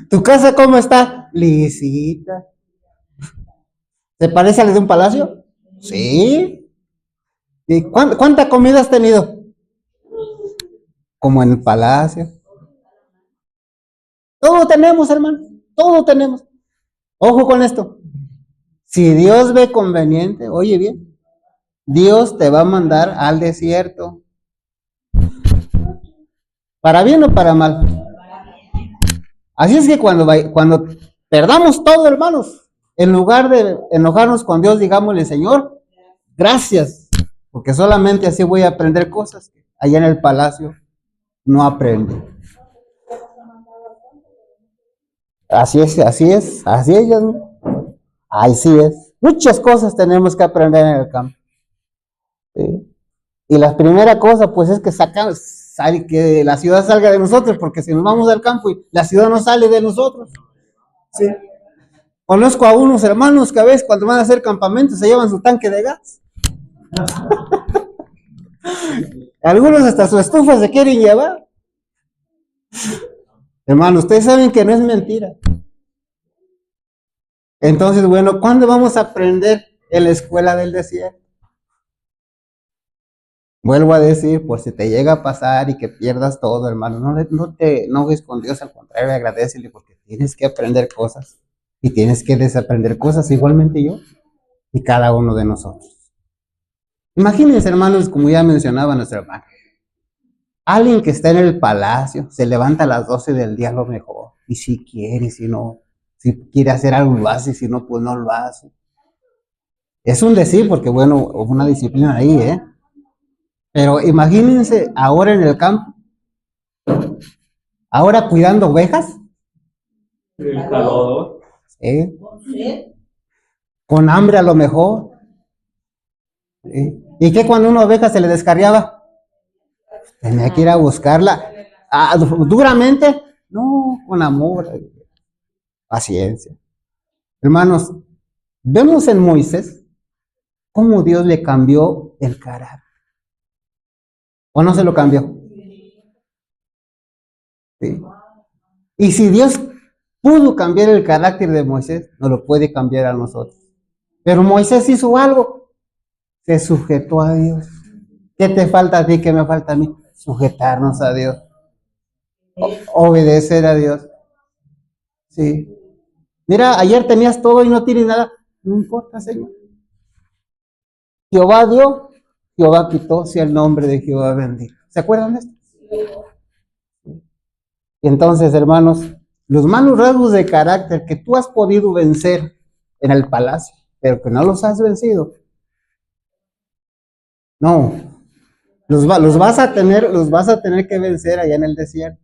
¿Tu casa cómo está? Lisita. ¿Te parece a la de un palacio? Sí. ¿Y cuánta comida has tenido? Como en el palacio. Todo tenemos, hermano. Todo tenemos. Ojo con esto. Si Dios ve conveniente, oye bien, Dios te va a mandar al desierto. ¿Para bien o para mal? Así es que cuando perdamos todo, hermanos, en lugar de enojarnos con Dios, digámosle, Señor, gracias, porque solamente así voy a aprender cosas que allá en el palacio no aprendo. Así es, así es, así es. Así es. Muchas cosas tenemos que aprender en el campo. ¿Sí? Y la primera cosa, pues, es que que la ciudad salga de nosotros, porque si nos vamos al campo y la ciudad no sale de nosotros. ¿Sí? Conozco a unos hermanos que a veces cuando van a hacer campamentos se llevan su tanque de gas. Algunos hasta su estufa se quieren llevar. Hermanos, ustedes saben que no es mentira. Entonces, bueno, ¿cuándo vamos a aprender en la escuela del desierto? Vuelvo a decir, por si te llega a pasar y que pierdas todo, hermano, no te enojes con Dios, al contrario, agradécele, porque tienes que aprender cosas y tienes que desaprender cosas, igualmente yo y cada uno de nosotros. Imagínense, hermanos, como ya mencionaba nuestro hermano, alguien que está en el palacio, se levanta a las 12 del día a lo mejor, y si quiere, si no, si quiere hacer algo lo hace, si no, pues no lo hace. Es un decir, porque bueno, una disciplina ahí, Pero imagínense ahora en el campo, ahora cuidando ovejas, El calor. con hambre a lo mejor. ¿Y qué cuando una oveja se le descarriaba? Tenía que ir a buscarla. ¿Duramente? No, con amor, paciencia. Hermanos, vemos en Moisés cómo Dios le cambió el carácter. ¿O no se lo cambió? Sí. Y si Dios pudo cambiar el carácter de Moisés, no lo puede cambiar a nosotros. Pero Moisés hizo algo. Se sujetó a Dios. ¿Qué te falta a ti? ¿Qué me falta a mí? Sujetarnos a Dios. Obedecer a Dios. Sí. Mira, ayer tenías todo y no tienes nada. No importa, Señor. Jehová dio, Jehová quitó, sea el nombre de Jehová bendito. ¿Se acuerdan de esto? Y entonces, hermanos, los malos rasgos de carácter que tú has podido vencer en el palacio, pero que no los has vencido, no, los vas a tener que vencer allá en el desierto.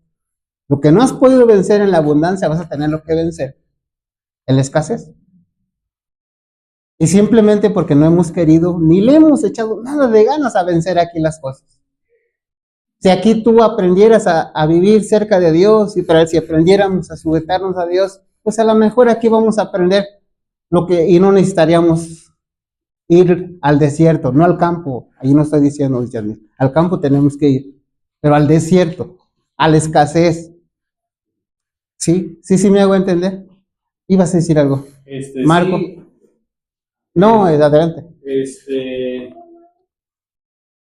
Lo que no has podido vencer en la abundancia, vas a tenerlo que vencer en la escasez. Y simplemente porque no hemos querido, ni le hemos echado nada de ganas a vencer aquí las cosas. Si aquí tú aprendieras a vivir cerca de Dios y si aprendiéramos a sujetarnos a Dios, pues a lo mejor aquí vamos a aprender y no necesitaríamos ir al desierto, no al campo. Ahí no estoy diciendo, al campo tenemos que ir, pero al desierto, a la escasez. ¿Sí? ¿Sí me hago entender? ¿Ibas a decir algo? Marco. Sí. No, adelante.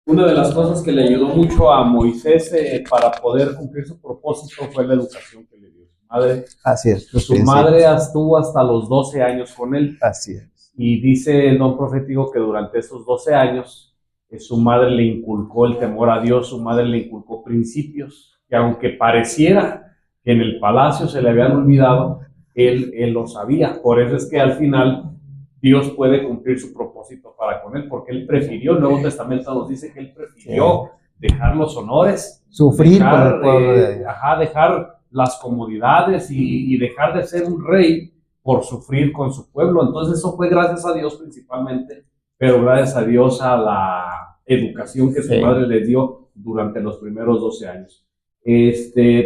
Una de las cosas que le ayudó mucho a Moisés para poder cumplir su propósito fue la educación que le dio su madre. Así es. Su madre estuvo hasta los 12 años con él. Así es. Y dice el don profético que durante esos 12 años su madre le inculcó el temor a Dios, su madre le inculcó principios que aunque pareciera que en el palacio se le habían olvidado, él lo sabía. Por eso es que al final Dios puede cumplir su propósito para con él, porque él prefirió, el Nuevo Testamento nos dice que él prefirió dejar los honores, sufrir por el pueblo de Dios. Dejar las comodidades y dejar de ser un rey por sufrir con su pueblo. Entonces eso fue gracias a Dios principalmente, pero gracias a Dios a la educación que su madre les dio durante los primeros 12 años.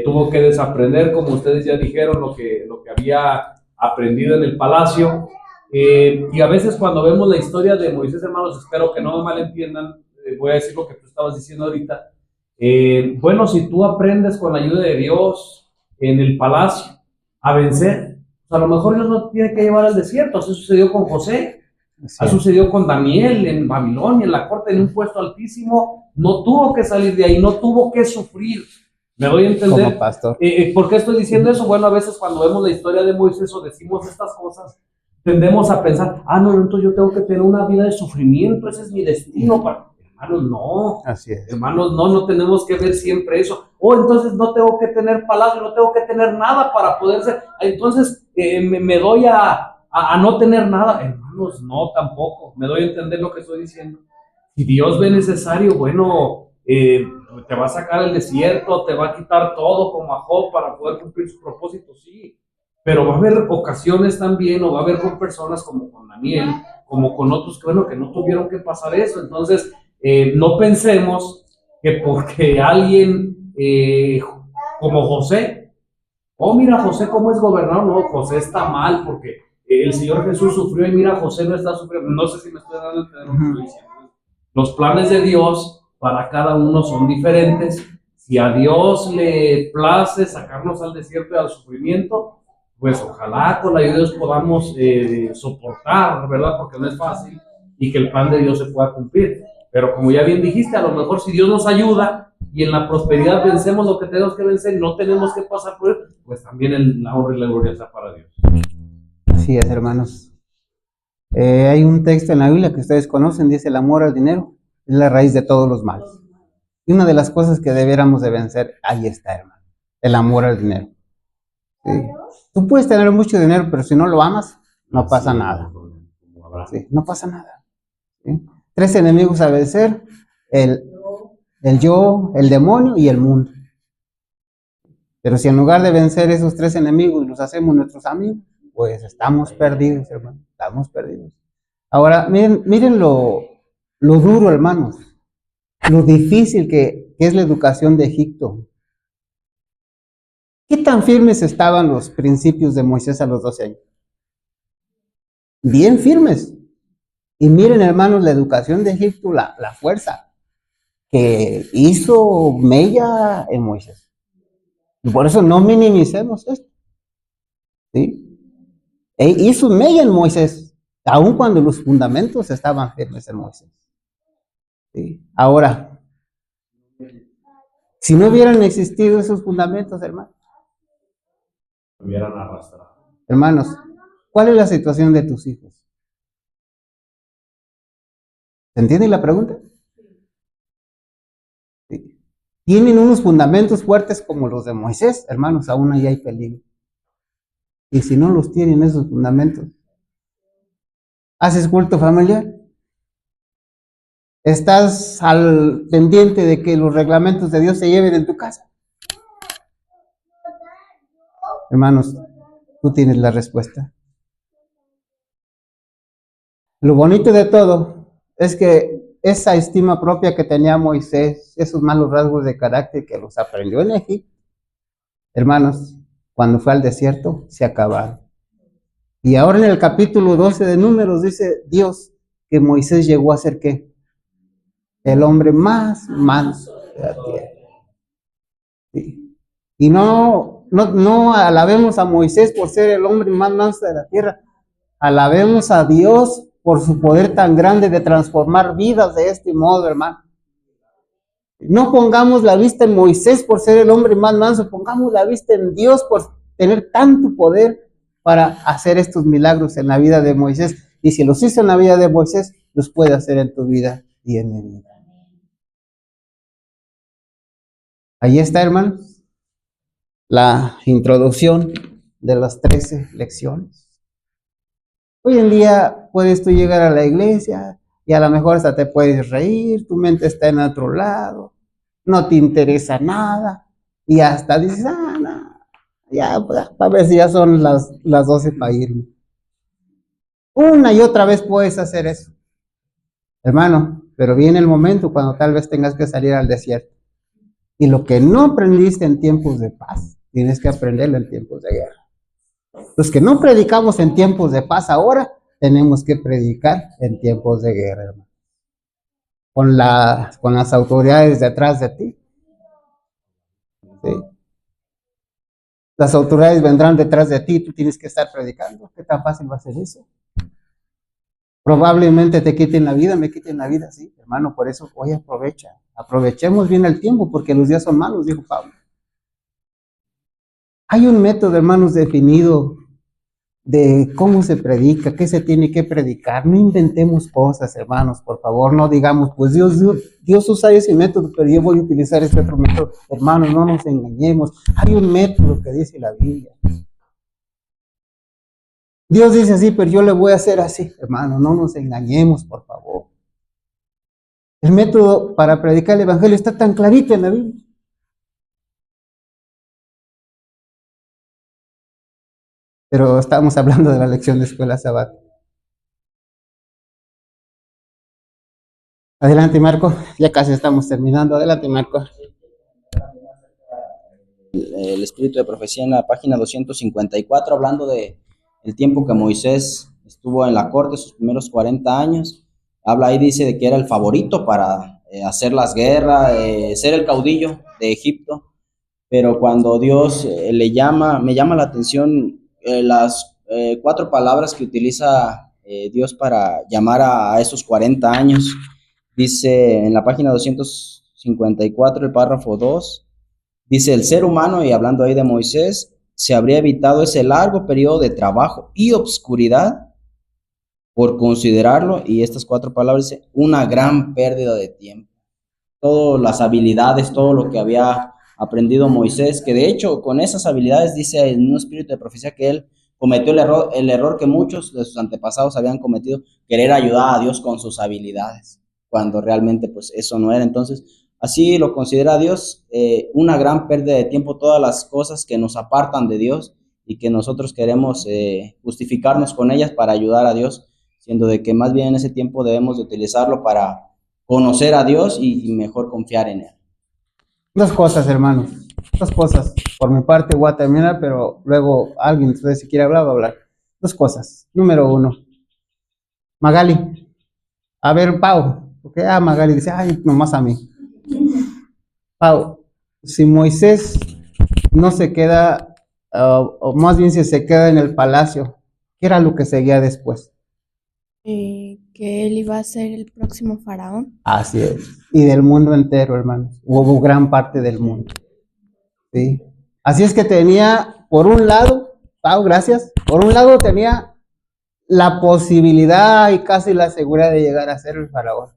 Tuvo que desaprender, como ustedes ya dijeron, lo que había aprendido en el palacio. Y a veces cuando vemos la historia de Moisés, hermanos, espero que no me malentiendan, voy a decir lo que tú estabas diciendo ahorita. Bueno, si tú aprendes con la ayuda de Dios en el palacio a vencer, pues a lo mejor Dios no tiene que llevar al desierto. Así sucedió con José, así sucedió con Daniel en Babilonia, en la corte, en un puesto altísimo. No tuvo que salir de ahí, no tuvo que sufrir. ¿Me doy a entender? Como pastor. ¿Por qué estoy diciendo eso? Bueno, a veces cuando vemos la historia de Moisés o decimos estas cosas, tendemos a pensar, no, entonces yo tengo que tener una vida de sufrimiento, ese es mi destino. Hermanos, no. Así es. Hermanos, no tenemos que ver siempre eso. Entonces no tengo que tener palacio, no tengo que tener nada para poder ser. Entonces me doy a no tener nada. Hermanos, no, tampoco. Me doy a entender lo que estoy diciendo. Si Dios ve necesario, bueno, te va a sacar el desierto, te va a quitar todo como a Job para poder cumplir su propósito, sí. Pero va a haber ocasiones también, o va a haber con personas como con Daniel, como con otros que, bueno, que no tuvieron que pasar eso. Entonces, no pensemos que porque alguien como José, mira José cómo es gobernador, no, José está mal porque el Señor Jesús sufrió y mira José no está sufriendo. No sé si me estoy dando a entender lo que estoy diciendo. Los planes de Dios para cada uno son diferentes. Si a Dios le place sacarnos al desierto y al sufrimiento, pues ojalá con la ayuda de Dios podamos soportar, ¿verdad? Porque no es fácil y que el plan de Dios se pueda cumplir. Pero como ya bien dijiste, a lo mejor si Dios nos ayuda y en la prosperidad vencemos lo que tenemos que vencer y no tenemos que pasar por él, pues también la honra y la gloria está para Dios. Así es, hermanos. Hay un texto en la Biblia que ustedes conocen, dice: el amor al dinero es la raíz de todos los males. Y una de las cosas que debiéramos de vencer, ahí está, hermano, el amor al dinero. Sí. Tú puedes tener mucho dinero, pero si no lo amas, no pasa nada. Sí, no pasa nada. ¿Sí? 3 enemigos a vencer: el yo, el demonio y el mundo. Pero si en lugar de vencer esos 3 enemigos los hacemos nuestros amigos, pues estamos perdidos, hermano. Estamos perdidos. Ahora, miren lo duro, hermanos. Lo difícil que es la educación de Egipto. ¿Qué tan firmes estaban los principios de Moisés a los 12 años? Bien firmes. Y miren, hermanos, la educación de Egipto, la fuerza que hizo mella en Moisés. Y por eso no minimicemos esto. ¿Sí? Hizo mella en Moisés, aun cuando los fundamentos estaban firmes en Moisés. ¿Sí? Ahora, si no hubieran existido esos fundamentos, hermanos, hubieran arrastrado. Hermanos, ¿cuál es la situación de tus hijos? ¿Se entiende la pregunta? Sí. Tienen unos fundamentos fuertes como los de Moisés, hermanos, aún ahí hay peligro. Y si no los tienen esos fundamentos, ¿haces culto familiar? ¿Estás al pendiente de que los reglamentos de Dios se lleven en tu casa? Hermanos, tú tienes la respuesta. Lo bonito de todo es que esa estima propia que tenía Moisés, esos malos rasgos de carácter que los aprendió en Egipto, hermanos, cuando fue al desierto, se acabaron. Y ahora en el capítulo 12 de Números dice Dios que Moisés llegó a ser ¿qué? El hombre más manso de la tierra. Sí. Y no alabemos a Moisés por ser el hombre más manso de la tierra. Alabemos a Dios por su poder tan grande de transformar vidas de este modo, hermano. No pongamos la vista en Moisés por ser el hombre más manso, pongamos la vista en Dios por tener tanto poder para hacer estos milagros en la vida de Moisés. Y si los hizo en la vida de Moisés, los puede hacer en tu vida y en mi vida. Ahí está, hermanos, la introducción de las 13 lecciones. Hoy en día puedes tú llegar a la iglesia y a lo mejor hasta te puedes reír, tu mente está en otro lado, no te interesa nada y hasta dices, no, ya, para ver si ya son las 12 para irme. Una y otra vez puedes hacer eso, hermano, pero viene el momento cuando tal vez tengas que salir al desierto. Y lo que no aprendiste en tiempos de paz, tienes que aprenderlo en tiempos de guerra. Los que no predicamos en tiempos de paz ahora, tenemos que predicar en tiempos de guerra, hermano. Con las autoridades detrás de ti. ¿Sí? Las autoridades vendrán detrás de ti, tú tienes que estar predicando. ¿Qué tan fácil va a ser eso? Probablemente te quiten la vida, me quiten la vida, sí, hermano, por eso hoy aprovechemos bien el tiempo, porque los días son malos, dijo Pablo. Hay un método, hermanos, definido de cómo se predica, qué se tiene que predicar. No inventemos cosas, hermanos, por favor, no digamos, pues Dios usa ese método, pero yo voy a utilizar este otro método. Hermanos, no nos engañemos, hay un método que dice la Biblia. Dios dice así, pero yo le voy a hacer así, hermano, no nos engañemos, por favor. El método para predicar el evangelio está tan clarito en la Biblia. Pero estamos hablando de la lección de escuela sabática. Adelante, Marco, ya casi estamos terminando. Adelante, Marco. El espíritu de profecía en la página 254, hablando de el tiempo que Moisés estuvo en la corte, sus primeros 40 años, habla ahí, dice de que era el favorito para hacer las guerras, ser el caudillo de Egipto, pero cuando Dios me llama la atención las 4 palabras que utiliza Dios para llamar a esos 40 años. Dice en la página 254, el párrafo 2, dice, el ser humano, y hablando ahí de Moisés, se habría evitado ese largo periodo de trabajo y obscuridad por considerarlo, y estas 4 palabras, dice, una gran pérdida de tiempo. Todas las habilidades, todo lo que había aprendido Moisés, que de hecho con esas habilidades dice en un espíritu de profecía que él cometió el error que muchos de sus antepasados habían cometido, querer ayudar a Dios con sus habilidades, cuando realmente pues eso no era. Entonces, así lo considera Dios una gran pérdida de tiempo, todas las cosas que nos apartan de Dios y que nosotros queremos justificarnos con ellas para ayudar a Dios, siendo de que más bien en ese tiempo debemos de utilizarlo para conocer a Dios y mejor confiar en Él. 2 cosas, hermanos, 2 cosas. Por mi parte voy a terminar, pero luego alguien, si quiere hablar, va a hablar. 2 cosas. Número 1. Magali. A ver, Pau. Porque Magali dice, ay, nomás a mí. Pau, si Moisés no se queda, o más bien si se queda en el palacio, ¿qué era lo que seguía después? Que él iba a ser el próximo faraón. Así es. Y del mundo entero, hermanos. Hubo gran parte del mundo. ¿Sí? Así es que tenía, por un lado, Pau, gracias, por un lado tenía la posibilidad y casi la seguridad de llegar a ser el faraón.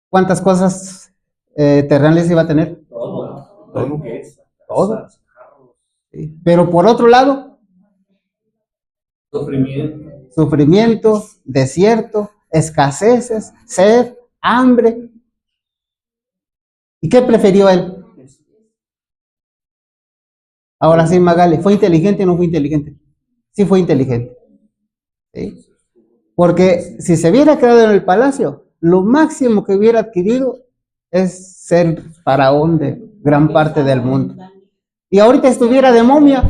¿Cuántas cosas terrenales iba a tener? Todo. Sí. Pero por otro lado, sufrimiento, desierto, escaseces, sed, hambre. ¿Y qué prefirió él? Ahora sí, Magali, ¿fue inteligente o no fue inteligente? Sí fue inteligente. ¿Sí? Porque si se hubiera quedado en el palacio, lo máximo que hubiera adquirido es ser faraón de gran parte del mundo. Y ahorita estuviera de momia.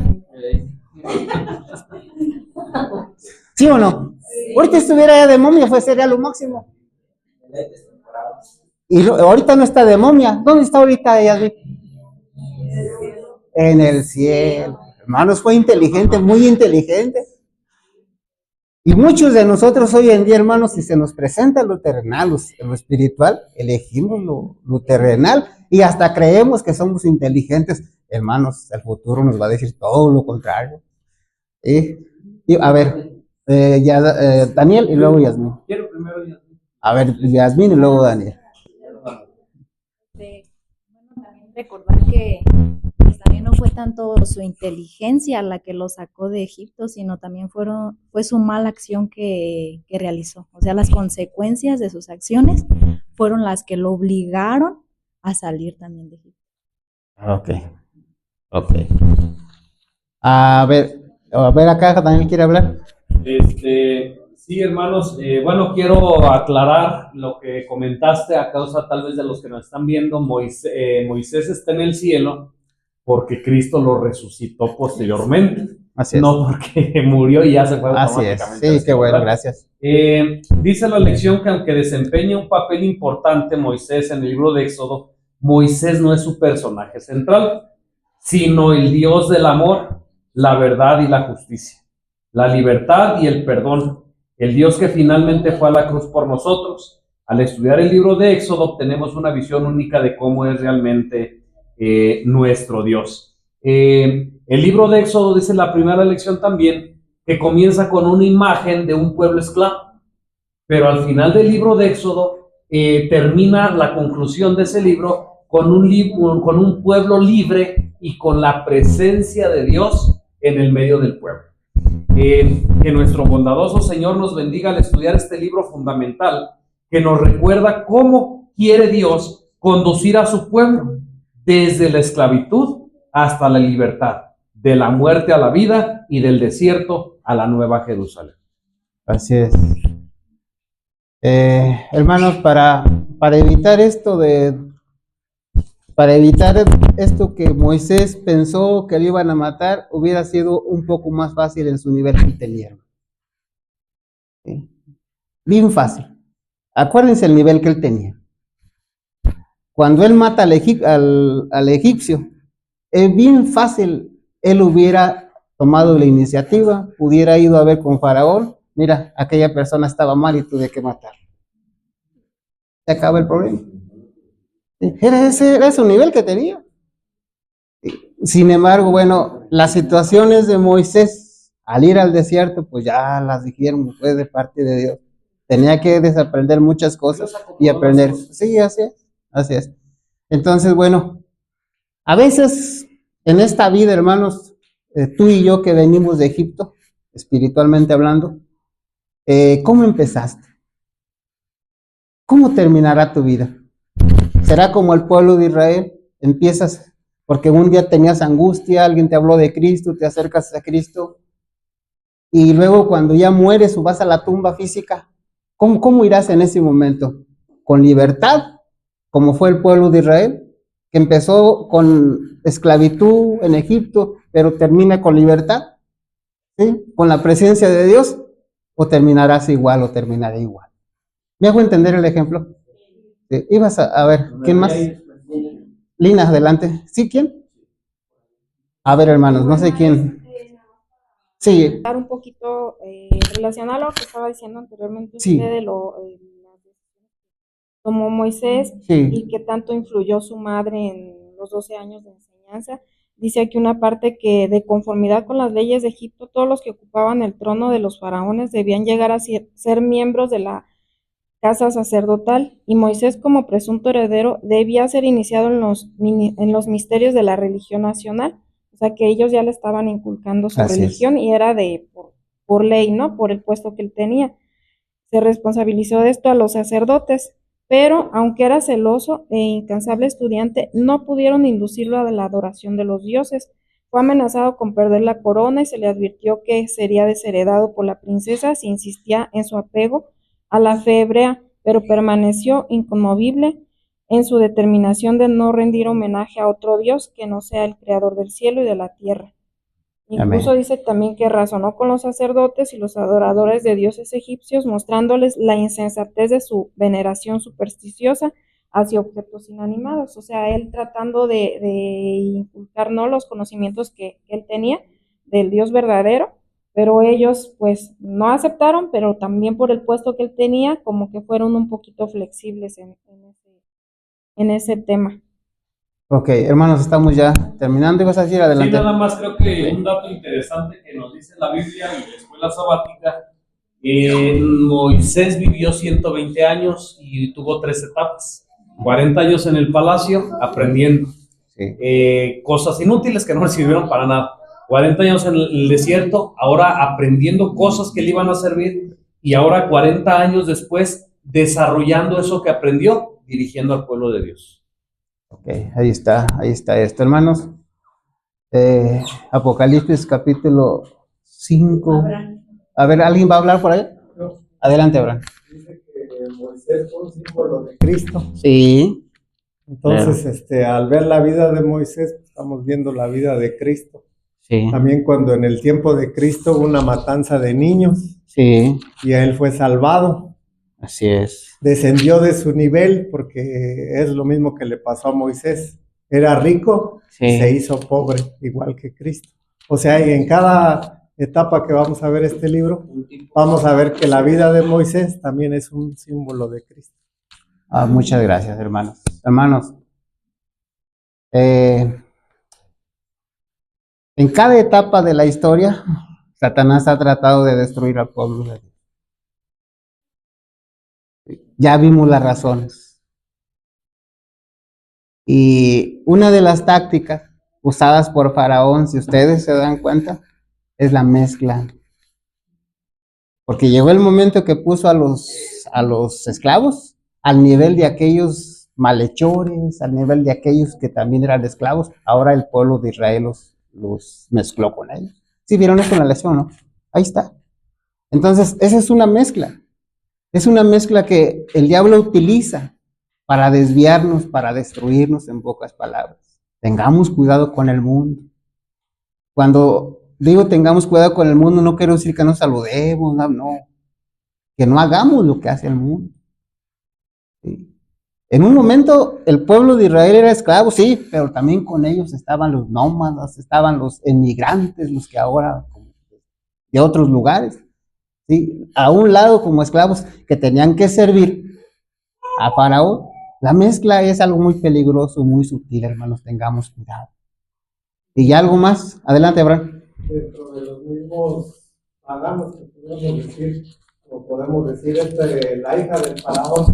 ¿Sí o no? Ahorita estuviera ya de momia, sería lo máximo. Y ahorita no está de momia. ¿Dónde está ahorita ella? En el cielo. Hermanos, fue inteligente, muy inteligente. Y muchos de nosotros hoy en día, hermanos, si se nos presenta lo terrenal, lo espiritual, elegimos lo terrenal y hasta creemos que somos inteligentes. Hermanos, el futuro nos va a decir todo lo contrario. Y a ver, Daniel y luego Yasmín. Quiero primero Yasmín. A ver, Yasmín y luego Daniel. También recordar que pues, también no fue tanto su inteligencia la que lo sacó de Egipto, sino también fue su mala acción que realizó. O sea, las consecuencias de sus acciones fueron las que lo obligaron a salir también de Egipto. Ok. A ver acá, Daniel quiere hablar. Sí, hermanos, bueno, quiero aclarar lo que comentaste a causa tal vez de los que nos están viendo. Moisés está en el cielo porque Cristo lo resucitó posteriormente. Así es. No porque murió y ya se fue Así es. automáticamente. Sí, qué bueno, gracias. Dice la lección que aunque desempeña un papel importante Moisés en el libro de Éxodo, Moisés no es su personaje central, sino el Dios del amor, la verdad y la justicia, la libertad y el perdón. El Dios que finalmente fue a la cruz por nosotros. Al estudiar el libro de Éxodo obtenemos una visión única de cómo es realmente nuestro Dios. El libro de Éxodo dice la primera lección también que comienza con una imagen de un pueblo esclavo, pero al final del libro de Éxodo termina la conclusión de ese libro con un pueblo libre y con la presencia de Dios en el medio del pueblo. Que nuestro bondadoso Señor nos bendiga al estudiar este libro fundamental que nos recuerda cómo quiere Dios conducir a su pueblo desde la esclavitud hasta la libertad, de la muerte a la vida y del desierto a la nueva Jerusalén. Así es. Hermanos, para evitar esto que Moisés pensó que lo iban a matar, hubiera sido un poco más fácil en su nivel que él tenía. ¿Sí? Bien fácil. Acuérdense el nivel que él tenía. Cuando él mata al egipcio, es bien fácil, él hubiera tomado la iniciativa, hubiera ido a ver con Faraón, mira, aquella persona estaba mal y tuve que matar. Se acaba el problema. Era ese nivel que tenía. Sin embargo, bueno, las situaciones de Moisés al ir al desierto, pues ya las dijeron, fue de parte de Dios. Tenía que desaprender muchas cosas y aprender. Sí, así es. Entonces, bueno, a veces en esta vida, hermanos, tú y yo que venimos de Egipto, espiritualmente hablando, ¿cómo empezaste? ¿Cómo terminará tu vida? ¿Será como el pueblo de Israel? Empiezas porque un día tenías angustia, alguien te habló de Cristo, te acercas a Cristo, y luego cuando ya mueres o vas a la tumba física, ¿cómo irás en ese momento? ¿Con libertad, como fue el pueblo de Israel, que empezó con esclavitud en Egipto, pero termina con libertad? ¿Sí? ¿Con la presencia de Dios? ¿O terminarás igual o terminaré igual? ¿Me hago entender el ejemplo? Sí. Ibas a ver, ¿quién más? Lina, adelante. ¿Sí? ¿Quién? A ver, hermanos, no sé quién. Sí. Un poquito relacionado a lo que estaba diciendo anteriormente Sí. usted de como Moisés Sí. y que tanto influyó su madre en los 12 años de enseñanza. Dice aquí una parte que de conformidad con las leyes de Egipto, todos los que ocupaban el trono de los faraones debían llegar a ser miembros de la casa sacerdotal, y Moisés como presunto heredero debía ser iniciado en los misterios de la religión nacional. O sea que ellos ya le estaban inculcando su Así religión y era por ley, ¿no? Por el puesto que él tenía. Se responsabilizó de esto a los sacerdotes, pero aunque era celoso e incansable estudiante, no pudieron inducirlo a la adoración de los dioses, Fue amenazado con perder la corona y se le advirtió que sería desheredado por la princesa si insistía en su apego a la fe hebrea, pero permaneció inconmovible en su determinación de no rendir homenaje a otro Dios que no sea el creador del cielo y de la tierra. Incluso Amén. dice también que razonó con los sacerdotes y los adoradores de dioses egipcios, mostrándoles la insensatez de su veneración supersticiosa hacia objetos inanimados. O sea, él tratando de inculcar, ¿no?, los conocimientos que él tenía del Dios verdadero, pero ellos pues no aceptaron, pero también por el puesto que él tenía, como que fueron un poquito flexibles en ese tema. Ok, hermanos, estamos ya terminando. ¿Ibas a decir Sí, adelante? nada más creo que un dato interesante que nos dice la Biblia y la escuela sabática, Moisés vivió 120 años y tuvo 3 etapas, 40 años en el palacio aprendiendo cosas inútiles que no le sirvieron para nada, 40 años en el desierto, ahora aprendiendo cosas que le iban a servir, y ahora 40 años después desarrollando eso que aprendió, dirigiendo al pueblo de Dios. Ok, ahí está esto, hermanos. Apocalipsis capítulo 5. A ver, ¿alguien va a hablar por ahí? Adelante, Abraham. Dice que Moisés fue un símbolo de Cristo. Sí. Entonces, al ver la vida de Moisés, estamos viendo la vida de Cristo. Sí. También cuando en el tiempo de Cristo hubo una matanza de niños. Sí. Y él fue salvado. Así es. Descendió de su nivel porque es lo mismo que le pasó a Moisés. Era rico, se hizo pobre, igual que Cristo. O sea, y en cada etapa que vamos a ver este libro, vamos a ver que la vida de Moisés también es un símbolo de Cristo. Muchas gracias, hermanos. Hermanos, en cada etapa de la historia, Satanás ha tratado de destruir al pueblo de Dios. Ya vimos las razones. Y una de las tácticas usadas por Faraón, si ustedes se dan cuenta, es la mezcla. Porque llegó el momento que puso a los esclavos al nivel de aquellos malhechores, al nivel de aquellos que también eran esclavos. Ahora el pueblo de Israel los mezcló con ellos. ¿Sí vieron eso en la lección, no? Ahí está. Entonces, esa es una mezcla. Es una mezcla que el diablo utiliza para desviarnos, para destruirnos, en pocas palabras. Tengamos cuidado con el mundo. Cuando digo tengamos cuidado con el mundo, no quiero decir que no saludemos, no. Que no hagamos lo que hace el mundo. ¿Sí? En un momento el pueblo de Israel era esclavo, sí, pero también con ellos estaban los nómadas, estaban los emigrantes, los que ahora de otros lugares. ¿Sí? A un lado como esclavos que tenían que servir a Faraón. La mezcla es algo muy peligroso, muy sutil, hermanos, tengamos cuidado. ¿Y ya algo más? Adelante, Abraham. Dentro de los mismos paganos que podemos decir, la hija del faraón,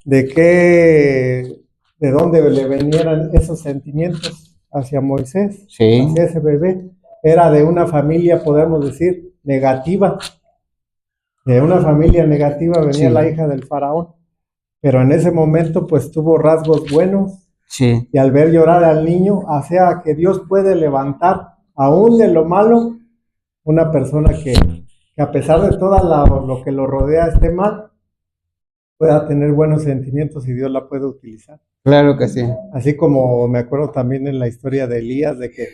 de dónde le venían esos sentimientos hacia Moisés, hacia ese bebé. Era de una familia, podemos decir, negativa. De una familia negativa venía la hija del faraón, pero en ese momento pues tuvo rasgos buenos, y al ver llorar al niño, hacía que Dios puede levantar aún de lo malo una persona que a pesar de todo lo que lo rodea esté mal, pueda tener buenos sentimientos y Dios la puede utilizar. Claro que sí. Así como me acuerdo también en la historia de Elías, de que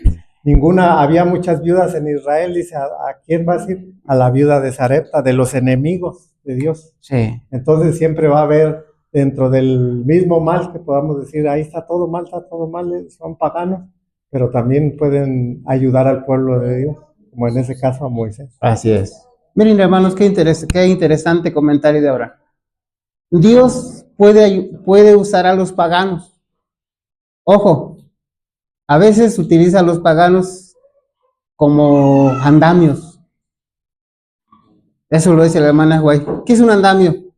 había muchas viudas en Israel, dice, ¿a quién va a ir? A la viuda de Sarepta, de los enemigos de Dios. Sí. Entonces siempre va a haber dentro del mismo mal que podamos decir, ahí está todo mal, son paganos, pero también pueden ayudar al pueblo de Dios, como en ese caso a Moisés. Así es. Miren, hermanos, qué interesante comentario de Abraham. Dios puede usar a los paganos. Ojo, a veces utiliza a los paganos como andamios. Eso lo dice la hermana Guay. ¿Qué es un andamio?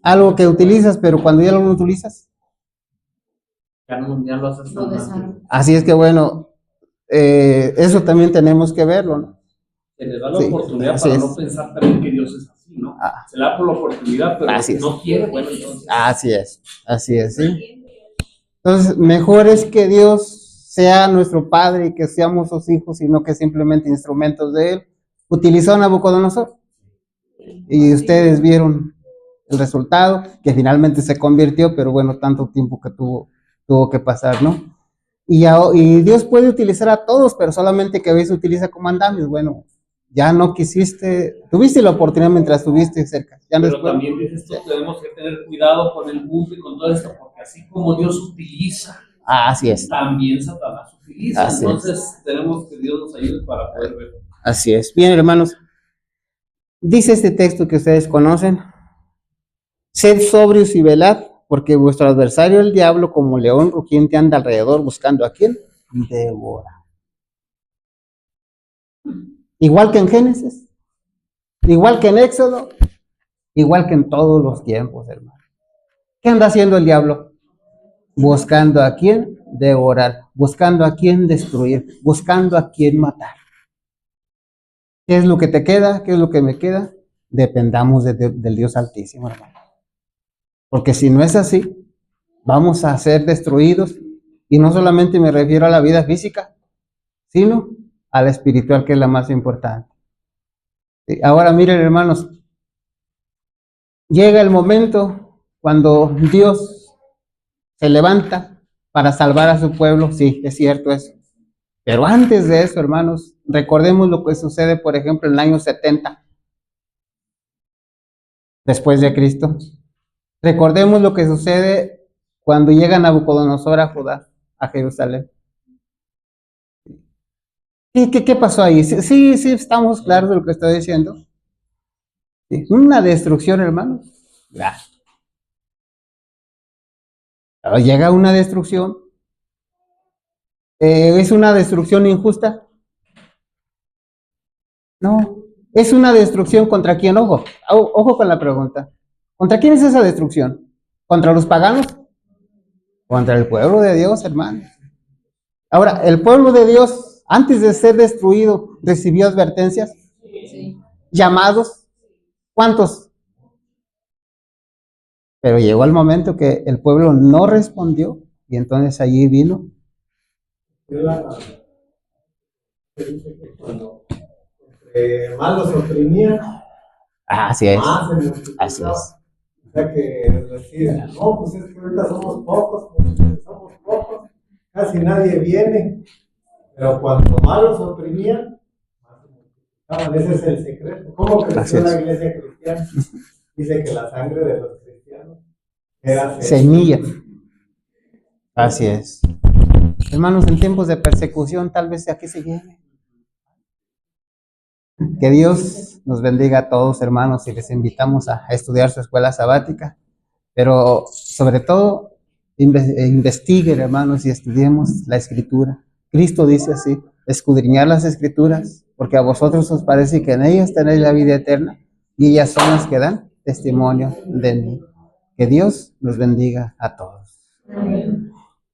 Algo que utilizas, pero cuando ya lo no utilizas. Ya lo haces tan mal. Así es que bueno, eso también tenemos que verlo, ¿no? Se le da la oportunidad para no pensar también que Dios es así, ¿no? Se le da por la oportunidad, pero no quiere, bueno, entonces. Así es, sí. Entonces, mejor es que Dios sea nuestro Padre y que seamos sus hijos, sino que simplemente instrumentos de Él. Utilizó a Nabucodonosor. Y ustedes vieron el resultado, que finalmente se convirtió, pero bueno, tanto tiempo que tuvo que pasar, ¿no? Y Dios puede utilizar a todos, pero solamente que a veces utiliza como andamios. Bueno, ya no quisiste, tuviste la oportunidad mientras estuviste cerca. Ya pero después, también dices tú, tenemos que tener cuidado con el mundo y con todo esto, porque así como Dios utiliza, así es. también Satanás utiliza. Así Entonces tenemos que Dios nos ayude para poder ver. Así es. Bien, hermanos, dice este texto que ustedes conocen: sed sobrios y velad, porque vuestro adversario el diablo, como león rugiente, anda alrededor buscando a quien devora. Igual que en Génesis, igual que en Éxodo, igual que en todos los tiempos, hermano. ¿Qué anda haciendo el diablo? Buscando a quien devorar, buscando a quien destruir, buscando a quien matar. ¿Qué es lo que te queda? ¿Qué es lo que me queda? Dependamos del Dios Altísimo, hermano. Porque si no es así, vamos a ser destruidos. Y no solamente me refiero a la vida física, sino a la espiritual, que es la más importante. Ahora miren, hermanos, llega el momento cuando Dios se levanta para salvar a su pueblo. Sí, es cierto eso. Pero antes de eso, hermanos, recordemos lo que sucede, por ejemplo, en el año 70 después de Cristo. Recordemos lo que sucede cuando llega Nabucodonosor a Judá, a Jerusalén. ¿Qué pasó ahí? Sí, estamos claros de lo que estoy diciendo. Sí, una destrucción, hermanos. Llega una destrucción. ¿Es una destrucción injusta? No. ¿Es una destrucción contra quién? Ojo con la pregunta. ¿Contra quién es esa destrucción? ¿Contra los paganos? Contra el pueblo de Dios, hermano. Ahora, el pueblo de Dios, antes de ser destruido, recibió advertencias, llamados. ¿Cuántos? Pero llegó el momento que el pueblo no respondió, y entonces allí vino. Cuando más los oprimían, Así es. más se multiplicaba. Así es. O sea que decían, no, pues es que ahorita somos pocos, casi nadie viene. Pero cuando más los oprimían, más se multiplicaban. Ese es el secreto. ¿Cómo creció la iglesia cristiana? Dice que la sangre de los cristianos era semilla. Así es. Hermanos, en tiempos de persecución, tal vez aquí se llene. Que Dios nos bendiga a todos, hermanos, y les invitamos a estudiar su escuela sabática, pero sobre todo investiguen, hermanos, y estudiemos la Escritura. Cristo dice así: escudriñar las Escrituras, porque a vosotros os parece que en ellas tenéis la vida eterna, y ellas son las que dan testimonio de mí. Que Dios nos bendiga a todos. Amén.